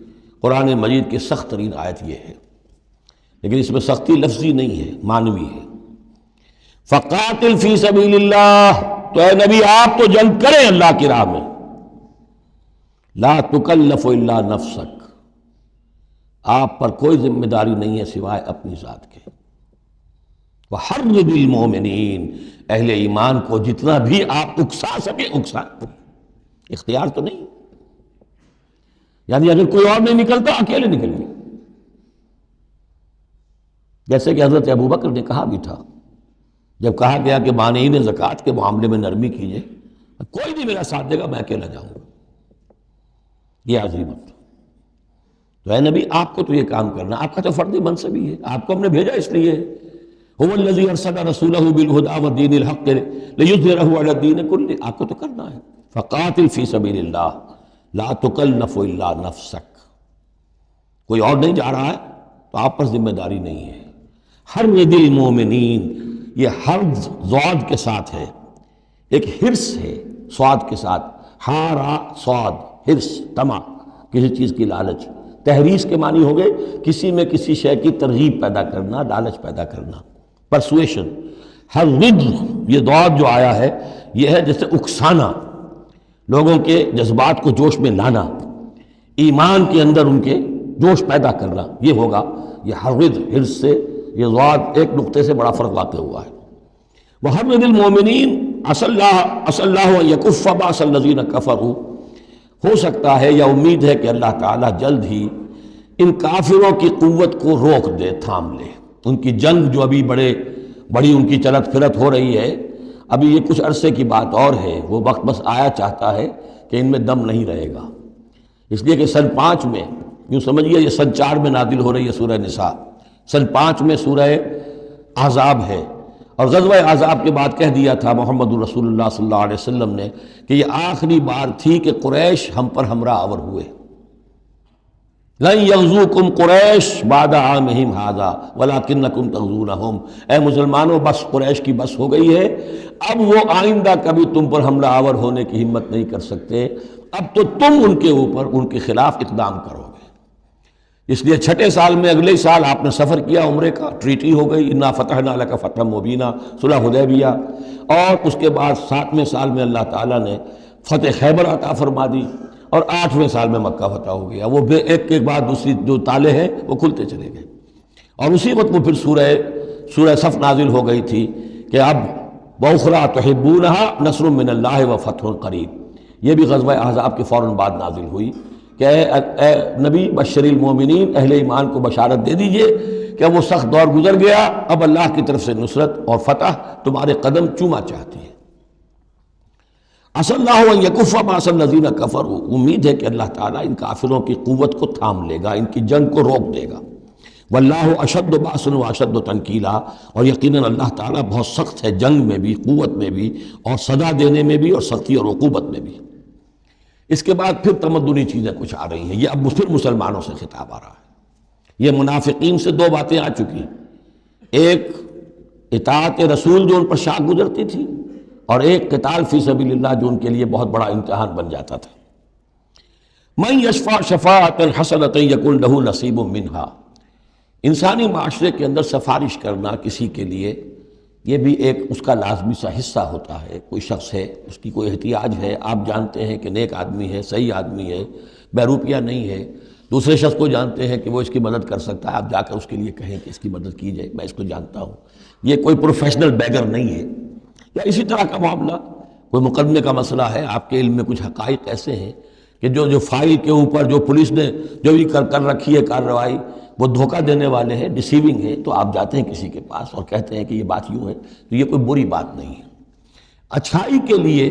قرآن مجید کی سخت ترین آیت یہ ہے، لیکن اس میں سختی لفظی نہیں ہے، معنوی ہے۔ فَقَاتِلْ فِي سَبِيلِ اللَّهِ، تو اے نبی آپ تو جنگ کریں اللہ کی راہ میں، لا تکلف الا نفسک، آپ پر کوئی ذمہ داری نہیں ہے سوائے اپنی ذات کے۔ وحرض المومنین، اہل ایمان کو جتنا بھی آپ اکسا سکے اکسا، اختیار تو نہیں، یعنی اگر کوئی اور نہیں نکلتا اکیلے نکلیے، جیسے کہ حضرت ابوبکر نے کہا بھی تھا جب کہا گیا کہ مانعین زکوٰۃ کے معاملے میں نرمی کیجیے، کوئی نہیں میرا ساتھ دے گا، میں اکیلا جاؤں گا، یہ عظیمت۔ تو اے نبی آپ کو تو یہ کام کرنا، آپ کا تو فردی منصب ہی ہے، آپ کو ہم نے بھیجا اس لیے هو الذی ارسل رسولہ بالہدی ودین الحق لیظہرہ علی الدین کلہ، آپ کو تو کرنا ہے۔ فقاتل فی سبیل اللہ لا تکلف الا نفسک، کوئی اور نہیں جا رہا ہے تو آپ پر ذمہ داری نہیں ہے۔ حرض المومنین، یہ حرض ضاد کے ساتھ ہے، ایک حرص ہے صاد کے ساتھ، ہارا صاد، حرص، طمع، کسی چیز کی لالچ۔ تحریص کے معنی ہو گئے کسی میں کسی شے کی ترغیب پیدا کرنا، لالچ پیدا کرنا، پرسویشن۔ حرض، یہ ضاد جو آیا ہے یہ ہے جیسے اکسانا، لوگوں کے جذبات کو جوش میں لانا، ایمان کے اندر ان کے جوش پیدا کرنا، یہ ہوگا یہ حرض۔ حرص سے یہ ضاد ایک نقطے سے بڑا فرق واقع ہوا ہے۔ وحرض المومنین عسى اللہ ان یکف باس الذین کفروا، ہو سکتا ہے یا امید ہے کہ اللہ تعالیٰ جلد ہی ان کافروں کی قوت کو روک دے، تھام لے۔ ان کی جنگ جو ابھی بڑی ان کی چلت پھرت ہو رہی ہے، ابھی یہ کچھ عرصے کی بات اور ہے، وہ وقت بس آیا چاہتا ہے کہ ان میں دم نہیں رہے گا۔ اس لیے کہ سن 5 میں، یوں سمجھیے یہ سن 4 میں نازل ہو رہی ہے سورہ نساء، سن 5 میں سورہ احزاب ہے، اور غزوہ احزاب کے بعد کہہ دیا تھا محمد رسول اللہ صلی اللہ علیہ وسلم نے کہ یہ آخری بار تھی کہ قریش ہم پر ہمراہ آور ہوئے۔ لن یغزوکم قریش بعد عامہم ھذا ولکنکم تغزونہم، اے مسلمانوں بس قریش کی بس ہو گئی ہے، اب وہ آئندہ کبھی تم پر حملہ آور ہونے کی ہمت نہیں کر سکتے، اب تو تم ان کے اوپر ان کے خلاف اقدام کرو گے۔ اس لیے 6 سال میں اگلے سال آپ نے سفر کیا عمرے کا، ٹریٹی ہو گئی، انا فتحنا لک فتحا مبینا، صلح حدیبیہ، اور اس کے بعد 7ویں سال میں اللہ تعالیٰ نے فتح خیبر عطا فرما دی، اور 8ویں سال میں مکہ فتح ہو گیا۔ وہ ایک کے بعد دوسری جو تالے ہیں وہ کھلتے چلے گئے، اور اسی وقت وہ پھر سورہ صف نازل ہو گئی تھی کہ اب وَأُخْرَىٰ تُحِبُّونَهَا نَصْرٌ مِّنَ اللَّهِ وَفَتْحٌ قَرِیب، یہ بھی غزوہ احزاب کے فوراً بعد نازل ہوئی کہ اے نبی بشر المومنین، اہل ایمان کو بشارت دے دیجئے کہ وہ سخت دور گزر گیا، اب اللہ کی طرف سے نصرت اور فتح تمہارے قدم چوما چاہتی ہے۔ عسى اللہ ان یکف باس الذین کفروا، امید ہے کہ اللہ تعالیٰ ان کافروں کی قوت کو تھام لے گا، ان کی جنگ کو روک دے گا۔ واللہ اشد باس واشد تنکیلا، اور یقیناً اللہ تعالیٰ بہت سخت ہے جنگ میں بھی، قوت میں بھی، اور سزا دینے میں بھی، اور سختی اور عقوبت میں بھی۔ اس کے بعد پھر تمدنی چیزیں کچھ آ رہی ہیں، یہ اب پھر مسلمانوں سے خطاب آ رہا ہے۔ یہ منافقین سے 2 باتیں آ چکی ہیں، ایک اطاعت رسول جو ان پر شاق گزرتی تھی، اور ایک قتال فی سبیل اللہ جو ان کے لیے بہت بڑا امتحان بن جاتا تھا۔ من یشفع شفاعۃ حسنۃ یکن لہ نصیب منہا، انسانی معاشرے کے اندر سفارش کرنا کسی کے لیے یہ بھی ایک اس کا لازمی سا حصہ ہوتا ہے۔ کوئی شخص ہے، اس کی کوئی احتیاج ہے، آپ جانتے ہیں کہ نیک آدمی ہے، صحیح آدمی ہے، بیروپیہ نہیں ہے، دوسرے شخص کو جانتے ہیں کہ وہ اس کی مدد کر سکتا ہے، آپ جا کر اس کے لیے کہیں کہ اس کی مدد کی جائے، میں اس کو جانتا ہوں، یہ کوئی پروفیشنل بیگر نہیں ہے۔ یا اسی طرح کا معاملہ، کوئی مقدمے کا مسئلہ ہے، آپ کے علم میں کچھ حقائق ایسے ہیں کہ جو فائل کے اوپر جو پولیس نے جو بھی کر رکھی ہے کارروائی، وہ دھوکہ دینے والے ہیں، ڈیسیونگ ہے، تو آپ جاتے ہیں کسی کے پاس اور کہتے ہیں کہ یہ بات یوں ہے، تو یہ کوئی بری بات نہیں ہے۔ اچھائی کے لیے،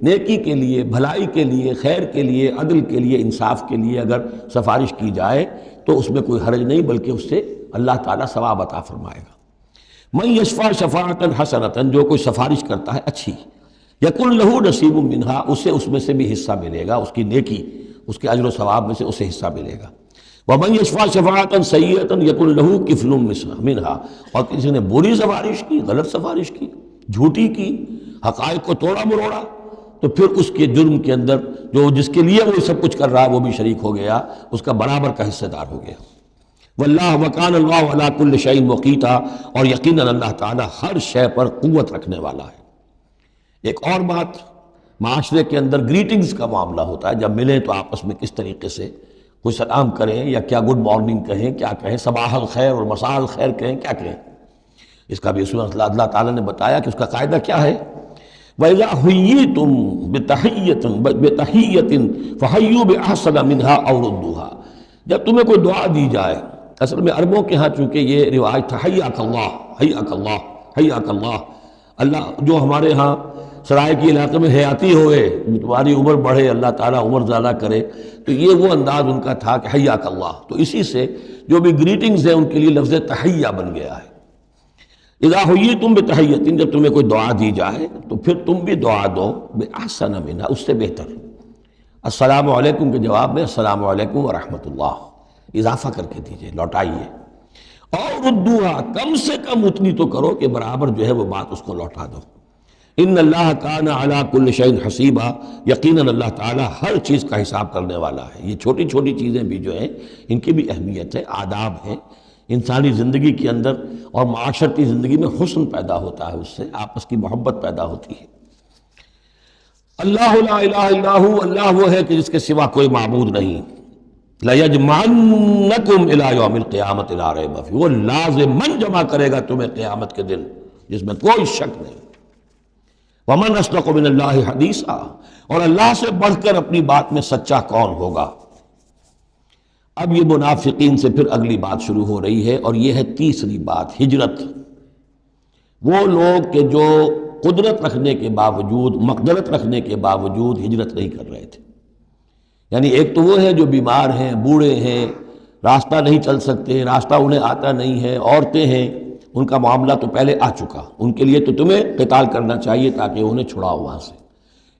نیکی کے لیے، بھلائی کے لیے، خیر کے لیے، عدل کے لیے، انصاف کے لیے اگر سفارش کی جائے تو اس میں کوئی حرج نہیں، بلکہ اس سے اللہ تعالیٰ ثواب عطا فرمائے گا۔ من یشفع شفاعۃ حسنۃ، جو کوئی سفارش کرتا ہے اچھی، یکن لہ نصیب منہا، اسے اس میں سے بھی حصہ ملے گا، اس کی نیکی، اس کے اجر و ثواب میں سے اسے حصہ ملے گا۔ ومن یشفع شفاعۃ سیئۃ یکن لہ کفل منہا، اور کسی نے بری سفارش کی، غلط سفارش کی، جھوٹی کی، حقائق کو توڑا مروڑا، تو پھر اس کے جرم کے اندر جو جس کے لیے وہ سب کچھ کر رہا ہے وہ بھی شریک ہو گیا، اس کا برابر کا حصہ دار ہو گیا۔ واللہ وکان اللہ علی کل شیء مقیتا، اور یقیناً اللہ تعالیٰ ہر شے پر قوت رکھنے والا ہے۔ ایک اور بات، معاشرے کے اندر گریٹنگز کا معاملہ ہوتا ہے، جب ملیں تو آپس میں کس طریقے سے کوئی سلام کریں، یا کیا گڈ مارننگ کہیں، کیا کہیں، صباح الخیر اور مساء الخیر کہیں، کیا کہیں، اس کا بھی اس میں اللہ تعالیٰ نے بتایا کہ اس کا قاعدہ کیا ہے۔ وَإِذَا حُيِّيتُم بِتَحِيَّةٍ فَحَيُّوا بِأَحْسَنَ مِنْهَا أَوْ رُدُّوهَا، جب تمہیں کوئی دعا دی جائے، اصل میں عربوں کے ہاں چونکہ یہ رواج تھا حیاک اللہ، حیاک اللہ، حیاک اللہ، اللہ جو ہمارے ہاں سرائے کے علاقے میں حیاتی ہوئے، تمہاری عمر بڑھے، اللہ تعالیٰ عمر زیادہ کرے، تو یہ وہ انداز ان کا تھا کہ حیاک اللہ، تو اسی سے جو بھی گریٹنگز ہیں ان کے لیے لفظ تحیہ بن گیا ہے۔ اذا حییتم بتحیۃ، جب تمہیں کوئی دعا دی جائے تو پھر تم بھی دعا دو بأحسن منہا، اس سے بہتر۔ السلام علیکم کے جواب میں السلام علیکم ورحمۃ اللہ اضافہ کر کے دیجئے، لوٹائیے۔ اور ردوہا، کم سے کم اتنی تو کرو کہ برابر جو ہے وہ بات اس کو لوٹا دو۔ ان اللہ کان علی کل شیء حسیبا، یقیناً اللہ تعالیٰ ہر چیز کا حساب کرنے والا ہے۔ یہ چھوٹی چھوٹی چیزیں بھی جو ہیں ان کی بھی اہمیت ہے، آداب ہے، انسانی زندگی کے اندر اور معاشرتی زندگی میں حسن پیدا ہوتا ہے، اس سے آپس کی محبت پیدا ہوتی ہے۔ اللہ لا الہ الا هو، اللہ وہ ہے کہ جس کے سوا کوئی معبود نہیں۔ لَيَجْمَعَنَّكُمْ إِلَىٰ يَوْمِ الْقِيَامَةِ لَا رَيْبَ فِيهِ، وہ لازماً جمع کرے گا تمہیں قیامت کے دن جس میں کوئی شک نہیں۔ وَمَنْ أَصْدَقُ مِنَ اللَّهِ حَدِيثًا، اور اللہ سے بڑھ کر اپنی بات میں سچا کون ہوگا؟ اب یہ منافقین سے پھر اگلی بات شروع ہو رہی ہے، اور یہ ہے تیسری بات، ہجرت۔ وہ لوگ کہ جو قدرت رکھنے کے باوجود، مقدرت رکھنے کے باوجود ہجرت نہیں کر رہے تھے۔ یعنی ایک تو وہ ہے جو بیمار ہیں، بوڑھے ہیں، راستہ نہیں چل سکتے، راستہ انہیں آتا نہیں ہے، عورتیں ہیں، ان کا معاملہ تو پہلے آ چکا، ان کے لیے تو تمہیں قتال کرنا چاہیے تاکہ انہیں چھڑاؤ وہاں سے۔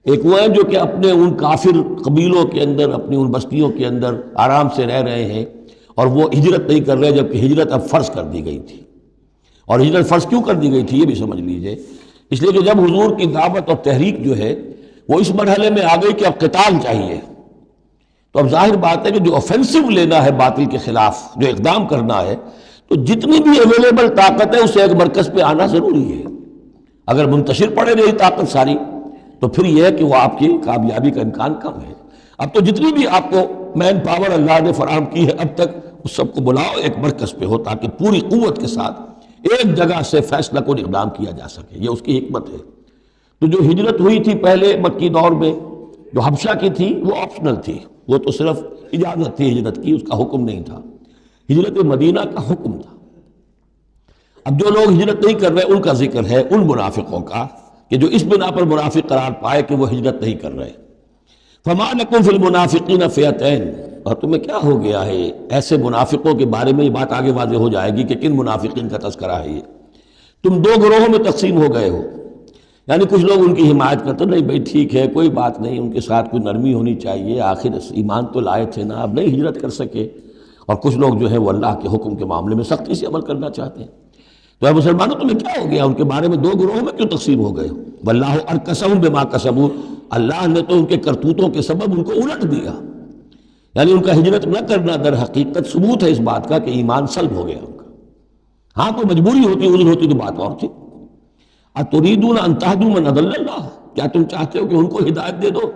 ایک وہ ہے جو کہ اپنے ان کافر قبیلوں کے اندر، اپنی ان بستیوں کے اندر آرام سے رہ رہے ہیں، اور وہ ہجرت نہیں کر رہے، جبکہ ہجرت اب فرض کر دی گئی تھی۔ اور ہجرت فرض کیوں کر دی گئی تھی یہ بھی سمجھ لیجئے، اس لیے کہ جب حضور کی دعوت اور تحریک جو ہے وہ اس مرحلے میں آ گئی کہ اب قتال چاہیے، تو اب ظاہر بات ہے کہ جو آفینسو لینا ہے باطل کے خلاف، جو اقدام کرنا ہے، تو جتنی بھی اویلیبل طاقت ہے اسے ایک مرکز پہ آنا ضروری ہے۔ اگر منتشر پڑے رہی طاقت ساری تو پھر یہ ہے کہ وہ آپ کی کامیابی کا امکان کم ہے۔ اب تو جتنی بھی آپ کو مین پاور اللہ نے فراہم کی ہے اب تک، اس سب کو بلاؤ ایک مرکز پہ ہو تاکہ پوری قوت کے ساتھ ایک جگہ سے فیصلہ کو اقدام کیا جا سکے۔ یہ اس کی حکمت ہے۔ تو جو ہجرت ہوئی تھی پہلے مکی دور میں، جو حبشہ کی تھی، وہ آپشنل تھی، وہ تو صرف اجازت تھی ہجرت کی، اس کا حکم نہیں تھا۔ ہجرت مدینہ کا حکم تھا۔ اب جو لوگ ہجرت نہیں کر رہے ان کا ذکر ہے، ان منافقوں کا کہ جو اس بنا پر منافق قرار پائے کہ وہ ہجرت نہیں کر رہے۔ فَمَا لَكُمْ فِي الْمُنَافِقِينَ فِئَتَيْنِ، اور تمہیں کیا ہو گیا ہے ایسے منافقوں کے بارے میں، یہ بات آگے واضح ہو جائے گی کہ کن منافقین کا تذکرہ ہے یہ۔ تم دو گروہوں میں تقسیم ہو گئے ہو، یعنی کچھ لوگ ان کی حمایت کرتے نہیں، بھائی ٹھیک ہے کوئی بات نہیں، ان کے ساتھ کوئی نرمی ہونی چاہیے، آخر ایمان تو لائے تھے نا، اب نہیں ہجرت کر سکے۔ اور کچھ لوگ جو ہے وہ اللہ کے حکم کے معاملے میں سختی سے عمل کرنا چاہتے ہیں۔ تو اے مسلمانوں تمہیں کیا ہو گیا؟ ان کے بارے میں دو گروہوں میں کیوں تقسیم ہو گئے ہو؟ واللہ ارکسہم بما کسبوا، اللہ نے تو ان کے کرتوتوں کے سبب ان کو الٹ دیا، یعنی ان کا ہجرت نہ کرنا در حقیقت ثبوت ہے اس بات کا کہ ایمان سلب ہو گیا ان کا۔ ہاں کوئی مجبوری ہوتی، عذر ہوتی تو بات اور تھی۔ اتریدون ان تہدوا من اضل اللہ، کیا تم چاہتے ہو کہ ان کو ہدایت دے دو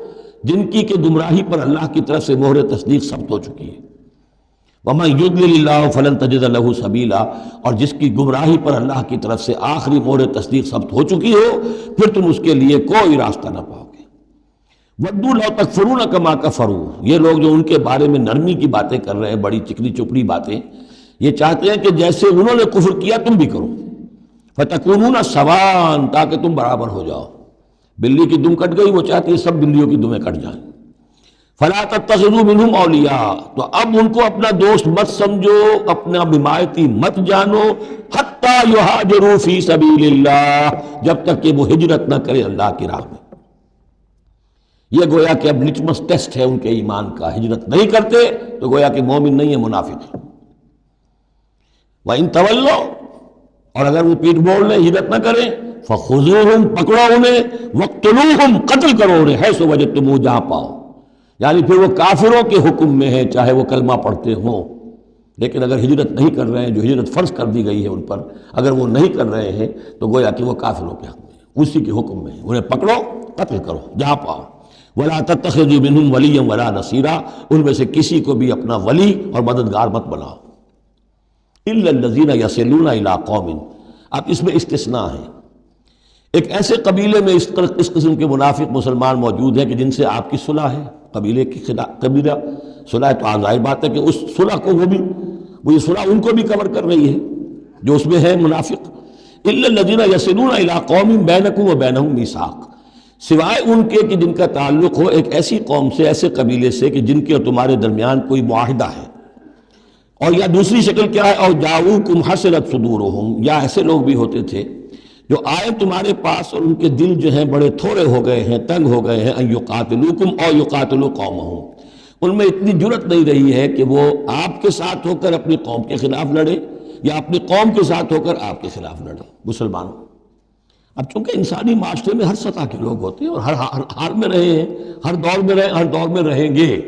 جن کی کہ گمراہی پر اللہ کی طرف سے مہر تصدیق ثبت ہو چکی ہے؟ وَمَن يُضْلِلِ اللَّهُ فَلَن تَجِدَ لَهُ سَبِيلًا، اور جس کی گمراہی پر اللہ کی طرف سے آخری مہر تصدیق ثبت ہو چکی ہو، پھر تم اس کے لیے کوئی راستہ نہ پاؤ گے۔ وَدُّوا لَوْ تَكْفُرُونَ كَمَا كَفَرُوا، یہ لوگ جو ان کے بارے میں نرمی کی باتیں کر رہے ہیں، بڑی چکنی چپڑی باتیں، یہ چاہتے ہیں کہ جیسے انہوں نے کفر کیا تم بھی کرو۔ فَتَكُونُونَ سَوَاءً، تاکہ تم برابر ہو جاؤ۔ بلی کی دم کٹ گئی، وہ چاہتی ہے سب بلیوں کی دمیں کٹ جائیں۔ فَلَا تَتَّخِذُوا مِنْهُمْ أَوْلِيَاءَ، تو اب ان کو اپنا دوست مت سمجھو، اپنا حمایتی مت جانو، حَتَّى يُهَاجِرُوا فِي سَبِيلِ اللَّهِ، جب تک کہ وہ ہجرت نہ کرے اللہ کی راہ میں۔ یہ گویا کہ اب لٹمس ٹیسٹ ہے ان کے ایمان کا، ہجرت نہیں کرتے تو گویا کہ مومن نہیں ہے، منافق ہے۔ وَإِن تَوَلَّوْا، اور اگر وہ پیٹ موڑ لیں، ہجرت نہ کریں، فَخُذُوهُمْ، پکڑو انہیں، وَاقْتُلُوهُمْ، قتل کرو انہیں، حیث وجدتموہ، جہاں پاؤ۔ یعنی پھر وہ کافروں کے حکم میں ہے، چاہے وہ کلمہ پڑھتے ہوں، لیکن اگر ہجرت نہیں کر رہے ہیں، جو ہجرت فرض کر دی گئی ہے ان پر، اگر وہ نہیں کر رہے ہیں تو گویا کہ وہ کافروں کے حق میں ہے، اسی کے حکم میں ہے، انہیں پکڑو، قتل کرو جہاں پاؤ۔ وَلَا تَتَّخِذُوا مِنْهُمْ وَلِيًّا وَلَا نَصِيرًا، ان میں سے کسی کو بھی اپنا ولی اور مددگار مت بناؤ۔ إِلَّا الَّذِينَ يَصِلُونَ إِلَىٰ قَوْمٍ، اب اس میں استثناء ہے، ایک ایسے قبیلے میں اس قسم کے منافق مسلمان موجود ہیں کہ جن سے آپ کی صلح ہے، قبیلے کی قبیلہ صلح، تو ظاہر بات ہے کہ اس صلح کو وہ یہ صلح ان کو بھی کور کر رہی ہے جو اس میں ہے منافق۔ إِلَّا الَّذِينَ يَصِلُونَ إِلَىٰ قَوْمٍ بَيْنَكُمْ وَبَيْنَهُم مِّيثَاقٌ، سوائے ان کے کہ جن کا تعلق ہو ایک ایسی قوم سے، ایسے قبیلے سے کہ جن کے اور تمہارے درمیان کوئی معاہدہ ہے، اور یا دوسری شکل کیا ہے، اور جاؤکم حسرت صدورہم، یا ایسے لوگ بھی ہوتے تھے جو آئے تمہارے پاس اور ان کے دل جو ہیں بڑے تھوڑے ہو گئے ہیں، تنگ ہو گئے ہیں، ان یقاتلوکم او یقاتلوا قومہم، ان میں اتنی جرت نہیں رہی ہے کہ وہ آپ کے ساتھ ہو کر اپنی قوم کے خلاف لڑے، یا اپنی قوم کے ساتھ ہو کر آپ کے خلاف لڑے۔ مسلمانوں، اب چونکہ انسانی معاشرے میں ہر سطح کے لوگ ہوتے ہیں اور ہر حال میں رہے ہیں، ہر دور میں رہے، ہر دور میں رہیں گے،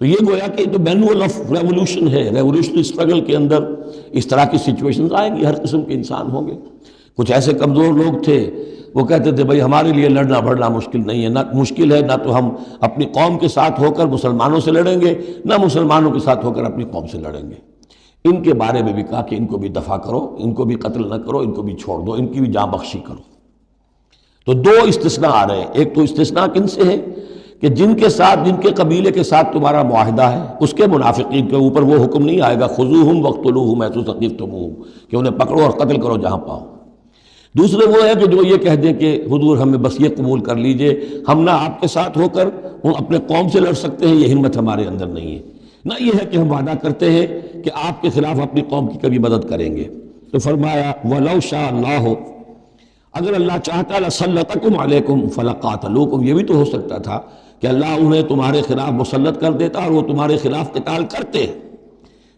تو یہ گویا کہ تو مینول آف ریولوشن ہے، ریولوشنری اسٹرگل کے اندر اس طرح کی سچویشنز آئیں گی، ہر قسم کے انسان ہوں گے۔ کچھ ایسے کمزور لوگ تھے، وہ کہتے تھے بھائی ہمارے لیے لڑنا بھڑنا مشکل نہیں ہے، نہ مشکل ہے، نہ تو ہم اپنی قوم کے ساتھ ہو کر مسلمانوں سے لڑیں گے، نہ مسلمانوں کے ساتھ ہو کر اپنی قوم سے لڑیں گے۔ ان کے بارے میں بھی کہا کہ ان کو بھی دفع کرو، ان کو بھی قتل نہ کرو، ان کو بھی چھوڑ دو، ان کی بھی جاں بخشی کرو۔ تو دو استثناء آ رہے ہیں، ایک تو استثناء کن سے ہے کہ جن کے ساتھ، جن کے قبیلے کے ساتھ تمہارا معاہدہ ہے، اس کے منافقین کے اوپر وہ حکم نہیں آئے گا خذوہم وقتلوہم حیث ثقفتموہم، کہ انہیں پکڑو اور قتل کرو جہاں پاؤ۔ دوسرے وہ ہے کہ جو یہ کہہ دیں کہ حضور ہمیں بس یہ قبول کر لیجئے، ہم نہ آپ کے ساتھ ہو کر اپنے قوم سے لڑ سکتے ہیں، یہ ہمت ہمارے اندر نہیں ہے، نہ یہ ہے کہ ہم وعدہ کرتے ہیں کہ آپ کے خلاف اپنی قوم کی کبھی مدد کریں گے۔ تو فرمایا وَلَوْ شَاءَ اللَّهُ، اگر اللہ چاہتا لَسَلَّطَكُمْ عَلَيْكُمْ فَلَقَاتَلُوكُمْ، یہ بھی تو ہو سکتا تھا کہ اللہ انہیں تمہارے خلاف مسلط کر دیتا اور وہ تمہارے خلاف قتال کرتے۔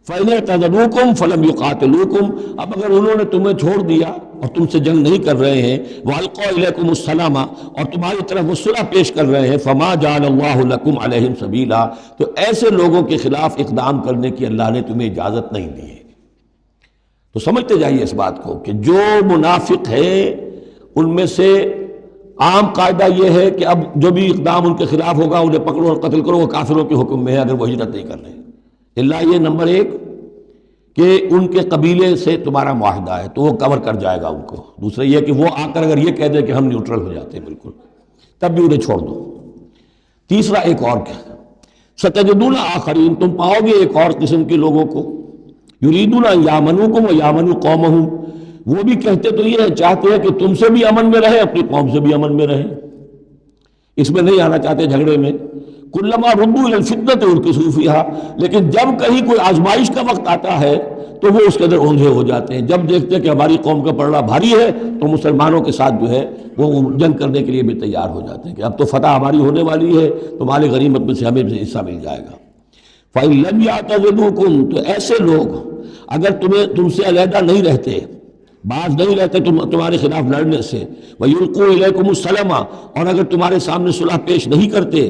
فَإِنْ اعْتَزَلُوكُمْ فَلَمْ يُقَاتِلُوكُمْ، اب اگر انہوں نے تمہیں چھوڑ دیا اور تم سے جنگ نہیں کر رہے ہیں، وَأَلْقَوْا إِلَيْكُمُ السَّلَامَ، اور تمہاری طرف وہ صلح پیش کر رہے ہیں، فَمَا جَعَلَ اللَّهُ لَكُمْ عَلَيْهِمْ سَبِيلًا، تو ایسے لوگوں کے خلاف اقدام کرنے کی اللہ نے تمہیں اجازت نہیں دی ہے۔ تو سمجھتے جائیے اس بات کو کہ جو منافق ہیں ان میں سے عام قاعدہ یہ ہے کہ اب جو بھی اقدام ان کے خلاف ہوگا انہیں پکڑو اور قتل کرو، وہ کافروں کے حکم میں ہے اگر وہ ہجرت نہیں کر رہے۔ اللہ یہ نمبر ایک کہ ان کے قبیلے سے تمہارا معاہدہ ہے تو وہ کور کر جائے گا ان کو۔ دوسرا یہ کہ وہ آ کر اگر یہ کہہ دے کہ ہم نیوٹرل ہو جاتے ہیں بالکل، تب بھی انہیں چھوڑ دو۔ تیسرا ایک اور کیا، ستجدون آخرین، تم پاؤ گے ایک اور قسم کے لوگوں کو، یریدون ان یامنوکم و یامنوا قومہم، وہ بھی کہتے تو یہ چاہتے ہیں کہ تم سے بھی امن میں رہے، اپنی قوم سے بھی امن میں رہے، اس میں نہیں آنا چاہتے جھگڑے میں۔ کلما ردوا الی الفتنۃ ارکسوا فیہا، لیکن جب کہیں کوئی آزمائش کا وقت آتا ہے تو وہ اس کے اندر اوندھے ہو جاتے ہیں۔ جب دیکھتے ہیں کہ ہماری قوم کا پلڑا بھاری ہے تو مسلمانوں کے ساتھ جو ہے وہ جنگ کرنے کے لیے بھی تیار ہو جاتے ہیں کہ اب تو فتح ہماری ہونے والی ہے تو مال غنیمت میں سے ہمیں بھی حصہ مل جائے گا۔ فَإِن لَمْ يَعْتَزِلُوكُمْ، تو ایسے لوگ اگر تم سے علیحدہ نہیں رہتے، باز نہیں رہتے تمہارے خلاف لڑنے سے، وَيُلْقُوا إِلَيْكُمُ السَّلَامَ، اور اگر تمہارے سامنے صلح پیش نہیں کرتے،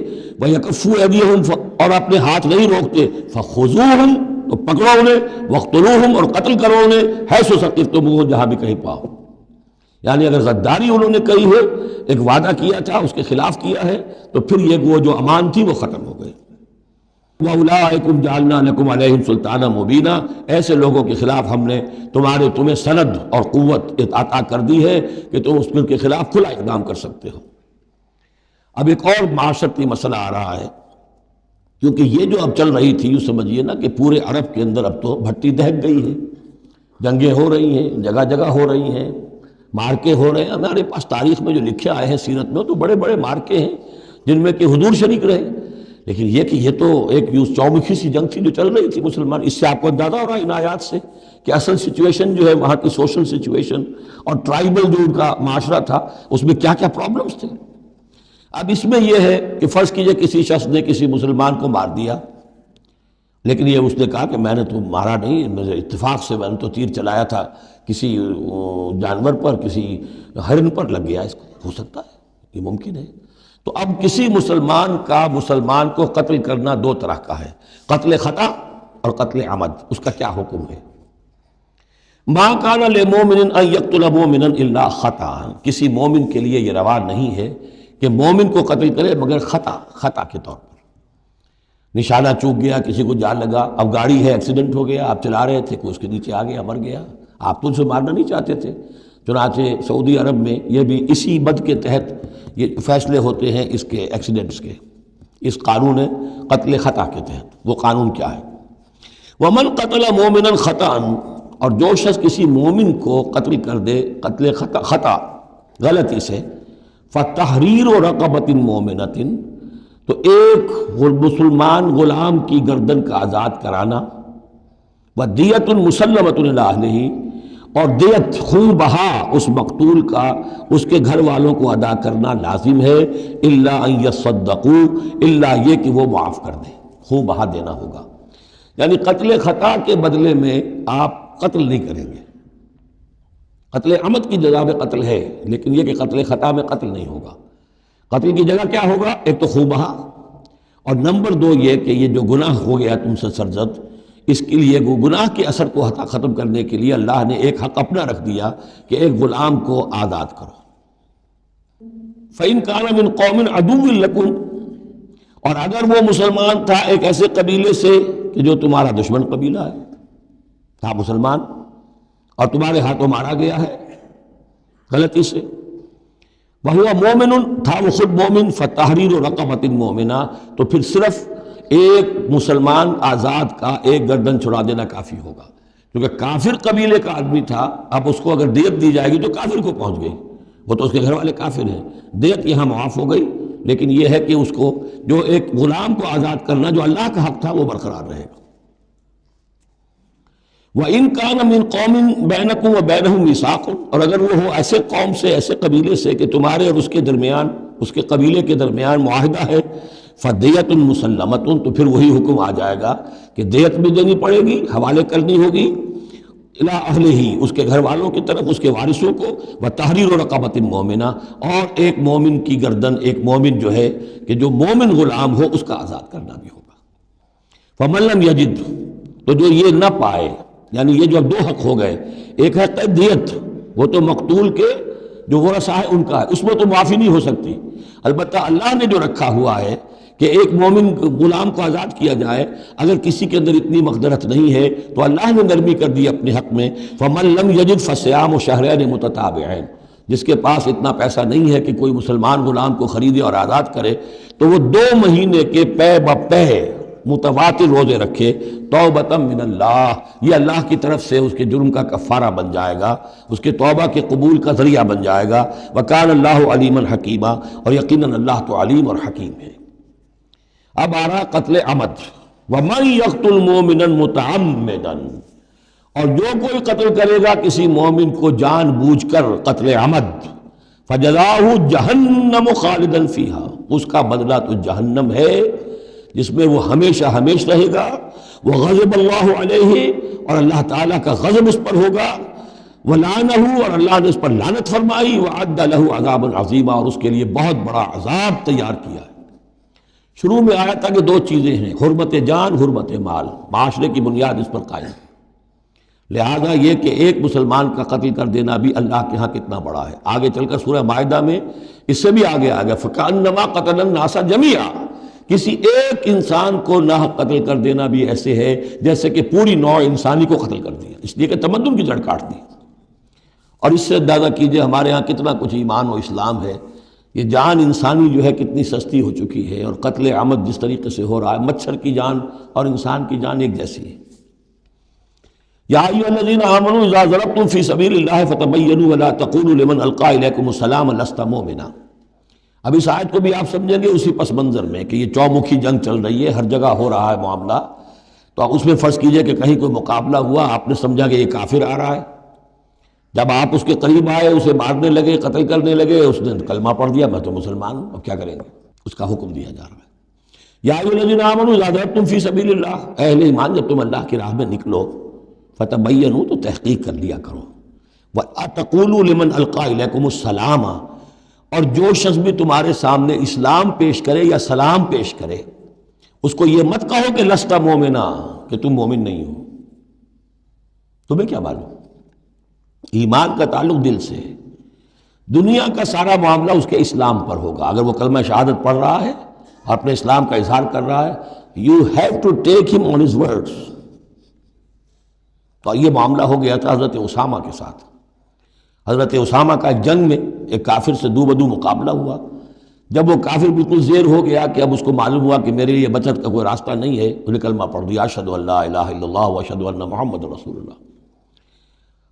وَيَكُفُّوا أَيْدِيَهُمْ، اور اپنے ہاتھ نہیں روکتے، فَخُذُوهُمْ، تو پکڑو انہیں، وَاقْتُلُوهُمْ، اور قتل کرو انہیں، حَيْثُ ثَقِفْتُمُوهُمْ، جہاں بھی کہیں پاؤ۔ یعنی اگر غداری انہوں نے کہی ہے، ایک وعدہ کیا تھا اس کے خلاف کیا ہے، تو پھر یہ وہ جو امان تھی وہ ختم ہو گئی۔ وَأُولَٰئِكُمْ جَعَلْنَا لَكُمْ عَلَيْهِمْ سُلْطَانًا مُبِينًا، ایسے لوگوں کے خلاف ہم نے تمہیں سند اور قوت عطا کر دی ہے کہ تم اس کے خلاف کھلا اقدام کر سکتے ہو۔ اب ایک اور معاشرتی مسئلہ آ رہا ہے، کیونکہ یہ جو اب چل رہی تھی، یوں سمجھیے نا کہ پورے عرب کے اندر اب تو بھٹی دہک گئی ہے، جنگیں ہو رہی ہیں، جگہ جگہ ہو رہی ہیں، مارکے ہو رہے ہیں۔ ہمارے پاس تاریخ میں جو لکھے آئے ہیں سیرت میں تو بڑے بڑے مارکے ہیں جن میں کہ حضور شریک رہے، لیکن یہ کہ یہ تو ایک چومکھی سی جنگ تھی جو چل رہی تھی مسلمان۔ اس سے آپ کو اندازہ ہو رہا ہے ان آیات سے کہ اصل سچویشن جو ہے وہاں کی سوشل سچویشن اور ٹرائبل جو ان کا معاشرہ تھا اس میں کیا کیا پرابلمز تھے۔ اب اس میں یہ ہے کہ فرض کیجئے کسی شخص نے کسی مسلمان کو مار دیا، لیکن یہ اس نے کہا کہ میں نے تو مارا نہیں، میرے اتفاق سے میں نے تو تیر چلایا تھا کسی جانور پر، کسی ہرن پر لگ گیا، اس کو ہو سکتا ہے، یہ ممکن ہے۔ تو اب کسی مسلمان کا مسلمان کو قتل کرنا دو طرح کا ہے، قتل خطا اور قتل عمد۔ اس کا کیا حکم ہے؟ ما کان لمؤمن ان یقتل مؤمنا الا خطا، کسی مومن کے لیے یہ روا نہیں ہے کہ مومن کو قتل کرے مگر خطا کے طور پر، نشانہ چوک گیا، کسی کو جان لگا، اب گاڑی ہے، ایکسیڈنٹ ہو گیا، آپ چلا رہے تھے، کوئی اس کے نیچے آ گیا، مر گیا، آپ تو اسے مارنا نہیں چاہتے تھے۔ چنانچہ سعودی عرب میں یہ بھی اسی بد کے تحت یہ فیصلے ہوتے ہیں اس کے ایکسیڈنٹس کے، اس قانون قتل خطا کے تحت۔ وہ قانون کیا ہے؟ وَمَنْ قَتَلَ مُؤْمِنًا خَطَأً، اور جو شخص کسی مومن کو قتل کر دے قتل خطا غلطی سے، فَتَحْرِيرُ رَقَبَةٍ مُؤْمِنَةٍ، تو ایک مسلمان غلام کی گردن کا آزاد کرانا، وَدِيَةٌ مُسَلَّمَةٌ إِلَىٰ أَهْلِهِ، اور دیت خون بہا اس مقتول کا اس کے گھر والوں کو ادا کرنا لازم ہے، الا ان یصدقوا، الا یہ کہ وہ معاف کر دیں، خون بہا دینا ہوگا۔ یعنی قتل خطا کے بدلے میں آپ قتل نہیں کریں گے، قتل عمد کی جزا میں قتل ہے، لیکن یہ کہ قتل خطا میں قتل نہیں ہوگا۔ قتل کی جگہ کیا ہوگا؟ ایک تو خوب بہا، اور نمبر دو یہ کہ یہ جو گناہ ہو گیا تم سے سرزد، اس کے لیے گناہ کے اثر کو ختم کرنے کے لیے اللہ نے ایک حق اپنا رکھ دیا کہ ایک غلام کو آزاد کرو۔ فَإِن كَانَ مِن قَوْمٍ عَدُوٍّ لَكُمْ، اور اگر وہ مسلمان تھا ایک ایسے قبیلے سے کہ جو تمہارا دشمن قبیلہ ہے، تھا مسلمان اور تمہارے ہاتھوں مارا گیا ہے غلطی سے، وَهُوَ مُؤْمِنٌ، تھا وہ خود مومن، فَتَحْرِيرُ رَقَبَةٍ مُؤْمِنَةٍ، تو پھر صرف ایک مسلمان آزاد کا ایک گردن چھڑا دینا کافی ہوگا، کیونکہ کافر قبیلے کا آدمی تھا، اب اس کو اگر دیت دی جائے گی تو کافر کو پہنچ گئی، وہ تو اس کے گھر والے کافر ہیں، دیت یہاں معاف ہو گئی، لیکن یہ ہے کہ اس کو جو ایک غلام کو آزاد کرنا جو اللہ کا حق تھا وہ برقرار رہے گا۔ وَإِن كَانَ مِن قَوْمٍ بَيْنَكُمْ وَبَيْنَهُم مِيثَاقٌ، اور اگر وہ ہو ایسے قوم سے، ایسے قبیلے سے کہ تمہارے اور اس کے درمیان، اس کے قبیلے کے درمیان معاہدہ ہے، فَدِيَةٌ مُسَلَّمَةٌ، تو پھر وہی حکم آ جائے گا کہ دیت بھی دینی پڑے گی، حوالے کرنی ہوگی اِلیٰ اہلِہ، اس کے گھر والوں کی طرف، اس کے وارثوں کو، وَتَحْرِيرُ رَقَبَةٍ مُؤْمِنَةٍ، اور ایک مومن کی گردن، ایک مومن جو ہے کہ جو مومن غلام ہو اس کا آزاد کرنا بھی ہوگا۔ فَمَن لَّمْ يَجِدْ، تو جو یہ نہ پائے، یعنی یہ جو اب دو حق ہو گئے، ایک ہے دیت، وہ تو مقتول کے جو ورثہ ہے ان کا ہے، اس میں تو معافی نہیں ہو سکتی، البتہ اللہ نے جو رکھا ہوا ہے کہ ایک مومن غلام کو آزاد کیا جائے، اگر کسی کے اندر اتنی مقدرت نہیں ہے تو اللہ نے نرمی کر دی اپنے حق میں، فَمَن لَّمْ يَجِدْ فَصِيَامُ شَهْرَيْنِ مُتَتَابِعَيْنِ، جس کے پاس اتنا پیسہ نہیں ہے کہ کوئی مسلمان غلام کو خریدے اور آزاد کرے، تو وہ 2 مہینے کے پے بپے متواتر روزے رکھے، توبۃ من اللہ، یہ اللہ کی طرف سے اس کے جرم کا کفارہ بن جائے گا، اس کے توبہ کے قبول کا ذریعہ بن جائے گا، وَكَانَ اللَّهُ عَلِيمًا حَكِيمًا، اور یقیناً اللہ تو علیم اور حکیم ہے۔ اب آ رہا قتل عمد، وَمَن يَقْتُلْ مُؤْمِنًا مُتَعَمِّدًا، اور جو کوئی قتل کرے گا کسی مومن کو جان بوجھ کر قتل عمد، فَجَزَاؤُهُ جَهَنَّمُ خَالِدًا فِيهَا، اس کا بدلہ تو جہنم ہے جس میں وہ ہمیشہ ہمیشہ رہے گا، وَغَضِبَ اللَّهُ عَلَيْهِ، اور اللہ تعالیٰ کا غضب اس پر ہوگا، وَلَعَنَهُ، اور اللہ نے اس پر لعنت فرمائی، وَأَعَدَّ لَهُ عَذَابًا عَظِيمًا، اور اس کے لیے بہت بڑا عذاب تیار کیا ہے۔ شروع میں آیا تھا کہ 2 چیزیں ہیں، حرمت جان، حرمت مال، معاشرے کی بنیاد اس پر قائم ہے، لہذا یہ کہ ایک مسلمان کا قتل کر دینا بھی اللہ کے ہاں کتنا بڑا ہے۔ آگے چل کر سورہ مائدہ میں اس سے بھی آگے آ گیا، فَكَأَنَّمَا قَتَلَ النَّاسَ جَمِيعًا، کسی ایک انسان کو ناحق قتل کر دینا بھی ایسے ہے جیسے کہ پوری نوع انسانی کو قتل کر دیا، اس لیے کہ تمدن کی جڑ کاٹ دی۔ اور اس سے اندازہ کیجئے ہمارے ہاں کتنا کچھ ایمان و اسلام ہے، یہ جان انسانی جو ہے کتنی سستی ہو چکی ہے، اور قتل عمد جس طریقے سے ہو رہا ہے، مچھر کی جان اور انسان کی جان ایک جیسی ہے۔ یا ایھا الذین آمنوا اذا ضربتم فی سبیل اللہ فتبینوا ولا تقولوا لمن القی الیکم السلام لست مؤمنا۔ اب اس آیت کو بھی آپ سمجھیں گے اسی پس منظر میں کہ یہ چومکھی جنگ چل رہی ہے، ہر جگہ ہو رہا ہے معاملہ، تو اس میں فرض کیجئے کہ کہیں کوئی مقابلہ ہوا، آپ نے سمجھا کہ یہ کافر آ رہا ہے، جب آپ اس کے قریب آئے، اسے مارنے لگے، قتل کرنے لگے، اس نے کلمہ پڑھ دیا میں تو مسلمان ہوں، اب کیا کریں گے؟ اس کا حکم دیا جا رہا ہے۔ یا ایھا الذین آمنوا اذا ضربتم فی سبیل اللہ، اہل ایمان جب تم اللہ کی راہ میں نکلو، فتبینوا، تو تحقیق کر لیا کرو، وَلَا تَقُولُوا لِمَنْ أَلْقَىٰ إِلَيْكُمُ السَّلَامَ، اور جو شخص بھی تمہارے سامنے اسلام پیش کرے یا سلام پیش کرے، اس کو یہ مت کہو کہ لست مومنا، کہ تم مومن نہیں ہو، تمہیں کیا معلوم؟ ایمان کا تعلق دل سے ہے، دنیا کا سارا معاملہ اس کے اسلام پر ہوگا۔ اگر وہ کلمہ شہادت پڑھ رہا ہے اور اپنے اسلام کا اظہار کر رہا ہے، یو ہیو ٹو ٹیک ہم آن ہز ورڈز۔ تو یہ معاملہ ہو گیا تھا حضرت اسامہ کے ساتھ۔ حضرت اسامہ کا جنگ میں ایک کافر سے دو بدو مقابلہ ہوا، جب وہ کافر بالکل زیر ہو گیا کہ اب اس کو معلوم ہوا کہ میرے لیے بچت کا کوئی راستہ نہیں ہے، انہیں کلمہ پڑھ دیا، اشہد ان لا الہ الا اللہ واشہد ان محمد رسول اللہ۔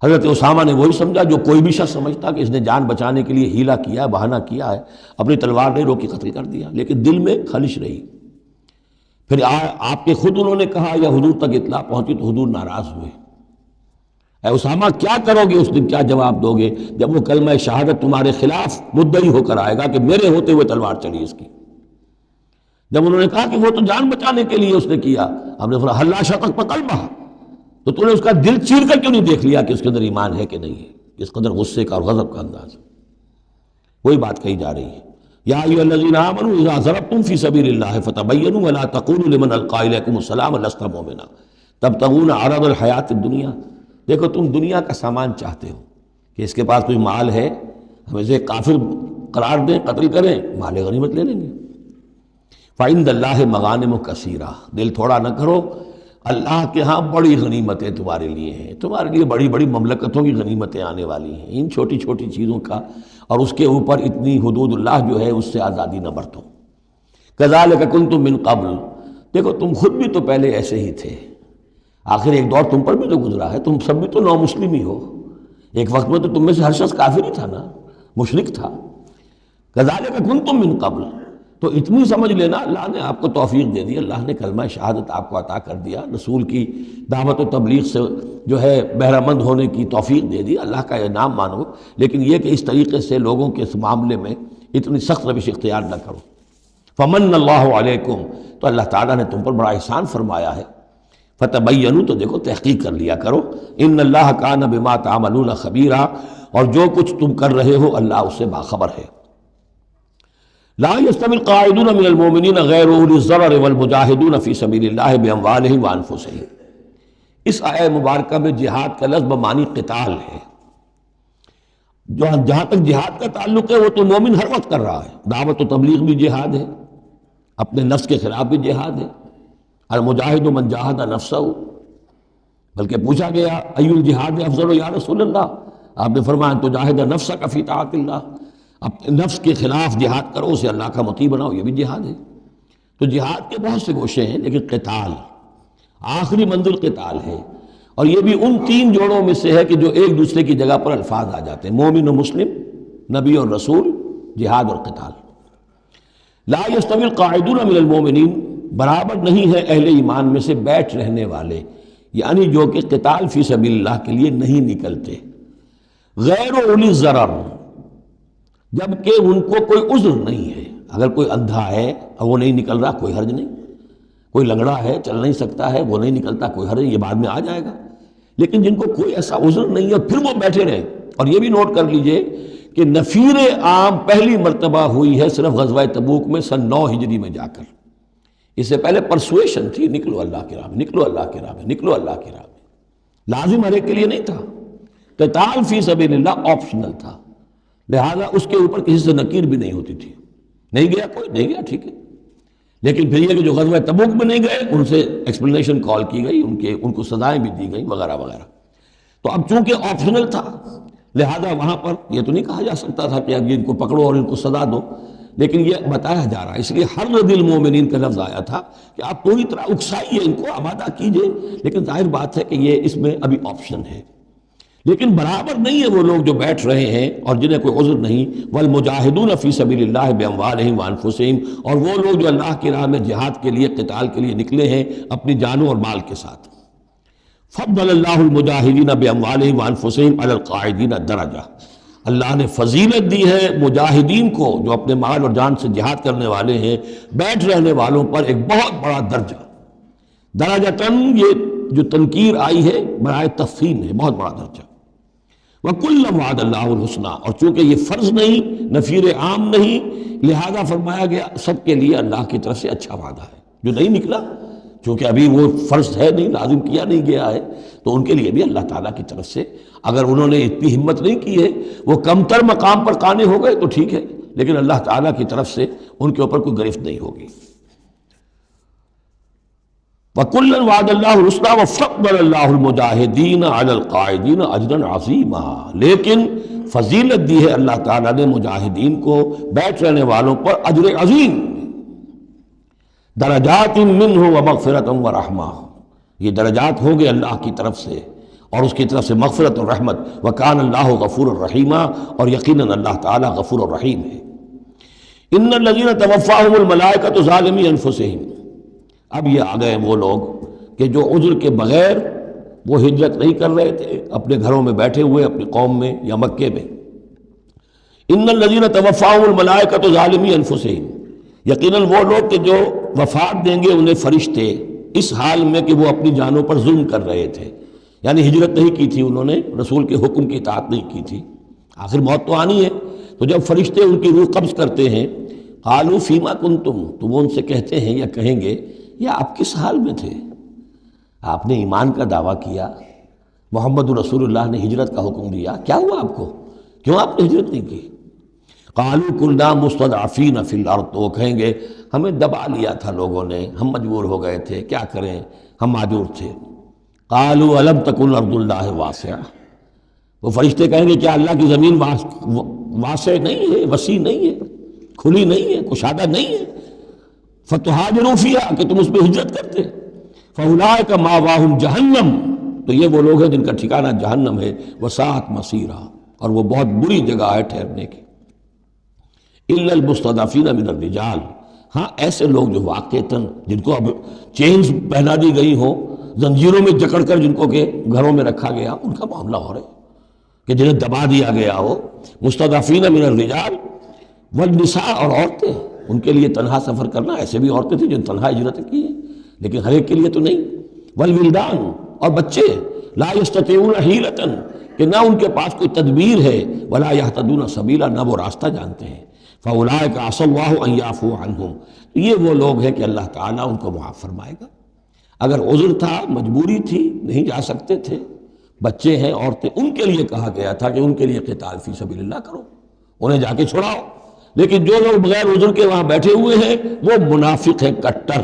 حضرت اسامہ نے وہی سمجھا جو کوئی بھی شخص سمجھتا کہ اس نے جان بچانے کے لیے ہیلہ کیا، بہانہ کیا ہے، اپنی تلوار نہیں روکی، قتل کر دیا، لیکن دل میں خلش رہی۔ پھر آپ کے خود انہوں نے کہا یا حضور تک اطلاع پہنچی تو حضور ناراض ہوئے، اے اسامہ کیا کرو گے اس دن، کیا جواب دو گے جب وہ کلمہ شہادت تمہارے خلاف مدعی ہو کر آئے گا کہ میرے ہوتے ہوئے تلوار چلی اس کی؟ جب انہوں نے کہا کہ وہ تو جان بچانے کے لیے اس نے کیا، ہم نے فرمایا حل شقق قلبہ، تو تم نے اس کا دل چیر کر کیوں نہیں دیکھ لیا کہ اس کے اندر ایمان ہے کہ نہیں ہے؟ اس قدر غصے کا اور غضب کا انداز. وہی بات کہی جا رہی ہے. یا ایھا الذین آمنوا اذا ضربتم فی سبیل اللہ فتبینوا ولا تقولوا لمن القی الیکم السلام لست مؤمنا تبتغون عرض الحیات الدنیا. دیکھو تم دنیا کا سامان چاہتے ہو کہ اس کے پاس کوئی مال ہے، ہم اسے کافر قرار دیں، قتل کریں، مال غنیمت لے لیں گے. فعند اللہ مغانم کثیرہ، دل تھوڑا نہ کرو، اللہ کے ہاں بڑی غنیمتیں تمہارے لیے ہیں، تمہارے لیے بڑی بڑی مملکتوں کی غنیمتیں آنے والی ہیں. ان چھوٹی چھوٹی چیزوں کا اور اس کے اوپر اتنی حدود اللہ جو ہے اس سے آزادی نہ برتو. کذالک کنتم من قبل، دیکھو تم خود بھی تو پہلے ایسے ہی تھے، آخر ایک دور تم پر بھی تو گزرا ہے، تم سب بھی تو نو مسلم ہی ہو. ایک وقت میں تو تم میں سے ہر شخص کافر ہی تھا نا، مشرک تھا. کذالک کنتم من قبل، تو اتنی سمجھ لینا اللہ نے آپ کو توفیق دے دی، اللہ نے کلمہ شہادت آپ کو عطا کر دیا، رسول کی دعوت و تبلیغ سے جو ہے بہرہ مند ہونے کی توفیق دے دی، اللہ کا انعام مانو. لیکن یہ کہ اس طریقے سے لوگوں کے اس معاملے میں اتنی سخت روش اختیار نہ کرو. فمن اللہ علیکم، تو اللہ تعالیٰ نے تم پر بڑا احسان فرمایا ہے. فتبینوا، تو دیکھو تحقیق کر لیا کرو. ان اللہ کان بما تعملون خبیرا، اور جو کچھ تم کر رہے ہو اللہ اس سے باخبر ہے. لا يستوي القاعدون من المؤمنین غیر اولی الضرر والمجاہدون فی سبیل اللہ باموالہم وانفسہم. اس آیہ مبارکہ میں جہاد کا لفظ بمعنی قتال ہے. جہاں تک جہاد کا تعلق ہے وہ تو مومن ہر وقت کر رہا ہے، دعوت و تبلیغ بھی جہاد ہے، اپنے نفس کے خلاف بھی جہاد ہے. المجاہد من جاہد نفسہ، بلکہ پوچھا گیا ای الجہاد افضل یا رسول اللہ، آپ نے فرمایا تو جاہد نفسک فی طاعت اللہ، اپنے نفس کے خلاف جہاد کرو، اسے اللہ کا مطیع بناؤ، یہ بھی جہاد ہے. تو جہاد کے بہت سے گوشے ہیں، لیکن قتال آخری منزل قتال ہے. اور یہ بھی ان تین جوڑوں میں سے ہے کہ جو ایک دوسرے کی جگہ پر الفاظ آ جاتے ہیں، مومن و مسلم، نبی اور رسول، جہاد اور قتال. لا یستوی القاعدون من المؤمنین، برابر نہیں ہے اہل ایمان میں سے بیٹھ رہنے والے، یعنی جو کہ قتال فی سبیل اللہ کے لیے نہیں نکلتے. غیر اولی الضرر، جبکہ ان کو کوئی عذر نہیں ہے. اگر کوئی اندھا ہے اور وہ نہیں نکل رہا، کوئی حرج نہیں. کوئی لنگڑا ہے چل نہیں سکتا ہے، وہ نہیں نکلتا، کوئی حرج نہیں، یہ بعد میں آ جائے گا. لیکن جن کو کوئی ایسا عذر نہیں ہے پھر وہ بیٹھے رہے. اور یہ بھی نوٹ کر لیجئے کہ نفیر عام پہلی مرتبہ ہوئی ہے صرف غزوہ تبوک میں سن 9 ہجری میں جا کر. اس سے پہلے پرسویشن تھی، نکلو اللہ کی راہ میں، نکلو اللہ کی راہ میں، نکلو اللہ کی راہ میں. لازم ہر ایک کے لیے نہیں تھا. قتال فی سبیل اللہ آپشنل تھا، لہذا اس کے اوپر کسی سے نکیر بھی نہیں ہوتی تھی. نہیں گیا کوئی، نہیں گیا ٹھیک ہے. لیکن پھر یہ کہ جو غزوہ تبوک میں نہیں گئے ان سے ایکسپلینیشن کال کی گئی، ان کو سزائیں بھی دی گئیں وغیرہ وغیرہ. تو اب چونکہ آپشنل تھا لہذا وہاں پر یہ تو نہیں کہا جا سکتا تھا کہ اب ان کو پکڑو اور ان کو سزا دو، لیکن یہ بتایا جا رہا ہے. اس لیے حرض المومنین کا لفظ آیا تھا کہ آپ پوری طرح اکسائیے، ان کو آمادہ کیجئے. لیکن ظاہر بات ہے کہ یہ اس میں ابھی آپشن ہے. لیکن برابر نہیں ہے وہ لوگ جو بیٹھ رہے ہیں اور جنہیں کوئی عذر نہیں. والمجاہدون فی سبیل اللہ باموالہم وانفسہم، اور وہ لوگ جو اللہ کی راہ میں جہاد کے لیے، قتال کے لیے نکلے ہیں اپنی جانوں اور مال کے ساتھ. فضل اللہ المجاہدین باموالہم وانفسہم علی القاعدین درجہ، اللہ نے فضیلت دی ہے مجاہدین کو جو اپنے مال اور جان سے جہاد کرنے والے ہیں، بیٹھ رہنے والوں پر ایک بہت بڑا درجہ. درجتاً یہ جو تنکیر آئی ہے برائے تفخیم ہے، بہت بڑا درجہ. وَكُلًّا وَعَدَ اللَّهُ الْحُسْنَىٰ، اور چونکہ یہ فرض نہیں، نفیر عام نہیں، لہذا فرمایا گیا سب کے لیے اللہ کی طرف سے اچھا وعدہ ہے. جو نہیں نکلا چونکہ ابھی وہ فرض ہے نہیں، لازم کیا نہیں گیا ہے، تو ان کے لیے بھی اللہ تعالیٰ کی طرف سے اگر انہوں نے اتنی ہمت نہیں کی ہے، وہ کم تر مقام پر قانے ہو گئے تو ٹھیک ہے، لیکن اللہ تعالیٰ کی طرف سے ان کے اوپر کوئی گرفت نہیں ہوگی. وَكُلًّا وَعَدَ اللَّهُ الْحُسْنَىٰ وَفَضَّلَ اللَّهُ الْمُجَاهِدِينَ عَلَى الْقَاعِدِينَ أَجْرًا عَظِيمًا، لیکن فضیلت دی ہے اللہ تعالیٰ نے مجاہدین کو بیٹھ رہنے والوں پر اجر عظیم. درجات منہ ومغفرۃ ورحمہ، یہ درجات ہوں گے اللہ کی طرف سے اور اس کی طرف سے مغفرت اور رحمت. وَكَانَ اللَّهُ غَفُورًا رَحِيمًا، اور یقیناً اللہ تعالیٰ غفور الرحیم ہے. إِنَّ الَّذِينَ تَوَفَّاهُمُ الْمَلَائِكَةُ ظَالِمِي أَنفُسِهِمْ، اب یہ آ گئے وہ لوگ کہ جو عذر کے بغیر وہ ہجرت نہیں کر رہے تھے، اپنے گھروں میں بیٹھے ہوئے اپنی قوم میں یا مکے میں. ان الذین توفاهم الملائکۃ ظالمی انفسہم، یقیناً وہ لوگ کہ جو وفات دیں گے انہیں فرشتے اس حال میں کہ وہ اپنی جانوں پر ظلم کر رہے تھے، یعنی ہجرت نہیں کی تھی انہوں نے، رسول کے حکم کی اطاعت نہیں کی تھی، آخر موت تو آنی ہے۔ تو جب فرشتے ان کی روح قبض کرتے ہیں، قالوا فیما کنتم، تو وہ ان سے کہتے ہیں یا کہیں گے یا آپ کس حال میں تھے؟ آپ نے ایمان کا دعویٰ کیا، محمد رسول اللہ نے ہجرت کا حکم دیا، کیا ہوا آپ کو؟ کیوں آپ نے ہجرت نہیں کی؟ قالوا كنا مستضعفین فی الارض، تو وہ کہیں گے ہمیں دبا لیا تھا لوگوں نے، ہم مجبور ہو گئے تھے، کیا کریں، ہم معذور تھے۔ قالوا الم تکن ارض اللہ واسعہ، وہ فرشتے کہیں گے کیا اللہ کی زمین واسع نہیں ہے، وسیع نہیں ہے، کھلی نہیں ہے، کشادہ نہیں ہے؟ فتہاجروا فیہا، کہ تم اس پہ ہجرت کرتے۔ فاولئک مأواہم جہنم، تو یہ وہ لوگ ہیں جن کا ٹھکانہ جہنم ہے، وساءت مصیرا، اور وہ بہت بری جگہ ہے ٹھہرنے کی۔ الا المستضعفین من الرجال، ہاں ایسے لوگ جو واقعتاً جن کو اب چینز پہنا دی گئی ہوں، زنجیروں میں جکڑ کر جن کو کہ گھروں میں رکھا گیا، ان کا معاملہ ہو رہا ہے کہ جنہیں دبا دیا گیا ہو۔ مستضعفین من الرجال والنساء، اور عورتیں، ان کے لیے تنہا سفر کرنا، ایسے بھی عورتیں تھیں جن تنہا ہجرت کی ہے لیکن ہر ایک کے لیے تو نہیں۔ والولدان، اور بچے، لا یستطیعون حیلۃ، کہ نہ ان کے پاس کوئی تدبیر ہے، ولا یہتدون سبیلا، نہ وہ راستہ جانتے ہیں۔ فاولئک عسى الله ان يعفو عنهم، یہ وہ لوگ ہیں کہ اللہ تعالیٰ ان کو معاف فرمائے گا۔ اگر عذر تھا، مجبوری تھی، نہیں جا سکتے تھے، بچے ہیں، عورتیں، ان کے لیے کہا گیا تھا کہ ان کے لیے قتال فی سبیل اللہ کرو، انہیں جا کے چھڑاؤ۔ لیکن جو لوگ بغیر عذر کے وہاں بیٹھے ہوئے ہیں وہ منافق ہیں کٹر،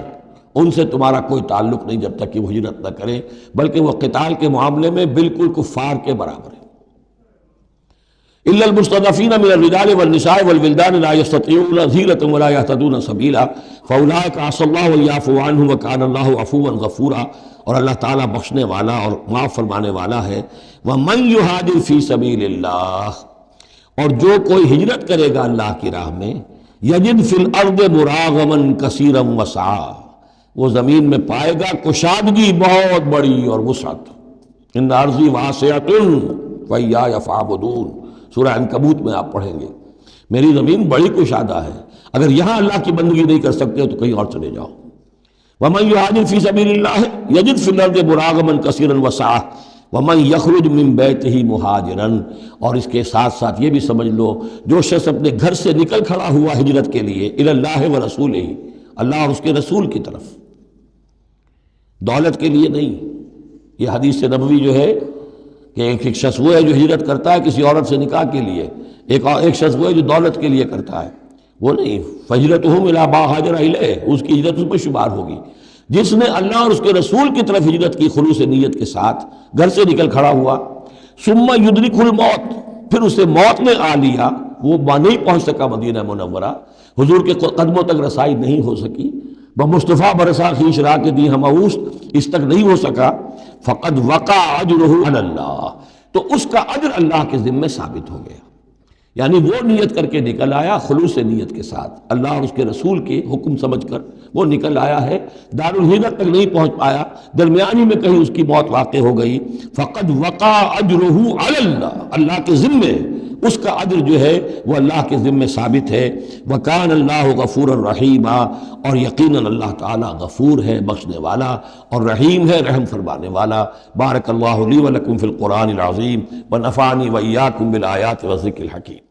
ان سے تمہارا کوئی تعلق نہیں جب تک کہ وہ ہجرت نہ کریں، بلکہ وہ قتال کے معاملے میں بالکل کفار کے برابر ہیں۔ الا المستضعفین من الرجال والنساء والولدان لا يستطيعون حیلۃ ولا يهتدون سبیلا فاولئک عسى الله ان يعفو عنهم وكان الله عفوا غفورا، اور اللہ تعالیٰ بخشنے والا اور معاف فرمانے والا ہے۔ ومن يهاجر في سبيل اللہ، اور جو کوئی ہجرت کرے گا اللہ کی راہ میں، یجد فی الارض مراغما کثیرا وسعا، وہ زمین میں پائے گا کشادگی بہت بڑی اور وسعت۔ ان ارضی واسعۃ فإیایا فاعبدون، سورہ عنکبوت میں آپ پڑھیں گے، میری زمین بڑی کشادہ ہے، اگر یہاں اللہ کی بندگی نہیں کر سکتے تو کہیں اور چلے جاؤ۔ ومن یہاجر فی سبیل اللہ یجد فی الارض مراغما کثیرا وسعا ومن یخرج من بیتہ مہاجرا، اور اس کے ساتھ ساتھ یہ بھی سمجھ لو جو شخص اپنے گھر سے نکل کھڑا ہوا ہجرت کے لیے، الی اللہ ورسولہ، اللہ اور اس کے رسول کی طرف، دولت کے لیے نہیں۔ یہ حدیث نبوی جو ہے کہ ایک شخص وہ ہے جو ہجرت کرتا ہے کسی عورت سے نکاح کے لیے، ایک شخص وہ ہے جو دولت کے لیے کرتا ہے، وہ نہیں۔ فہجرتہم الی ما ہاجر الیہ، اس کی ہجرت اس پر شمار ہوگی۔ جس نے اللہ اور اس کے رسول کی طرف ہجرت کی خلوص نیت کے ساتھ، گھر سے نکل کھڑا ہوا، ثم یدرکہ الموت، پھر اسے موت نے آ لیا، وہ نہیں پہنچ سکا مدینہ منورہ، حضور کے قدموں تک رسائی نہیں ہو سکی، بمصطفیٰ برسا خویش راہ کے دی ہماؤس، اس تک نہیں ہو سکا، فقد وقع اجرہ علی اللہ، تو اس کا اجر اللہ کے ذمے ثابت ہو گیا۔ یعنی وہ نیت کر کے نکل آیا خلوص نیت کے ساتھ، اللہ اور اس کے رسول کے حکم سمجھ کر وہ نکل آیا ہے، دارالہجرت تک نہیں پہنچ پایا، درمیانی میں کہیں اس کی موت واقع ہو گئی، فقد وقع اجرہ علی اللہ، اللہ کے ذمے اس کا اجر جو ہے وہ اللہ کے ذمے ثابت ہے۔ وکان اللہ غفور الرحیم، اور یقیناً اللہ تعالیٰ غفور ہے، بخشنے والا، اور رحیم ہے، رحم فرمانے والا۔ بارک اللہ لی ولکم فی القرآن العظیم ونفعنی وإیاکم بالآیات والذکر الحکیم۔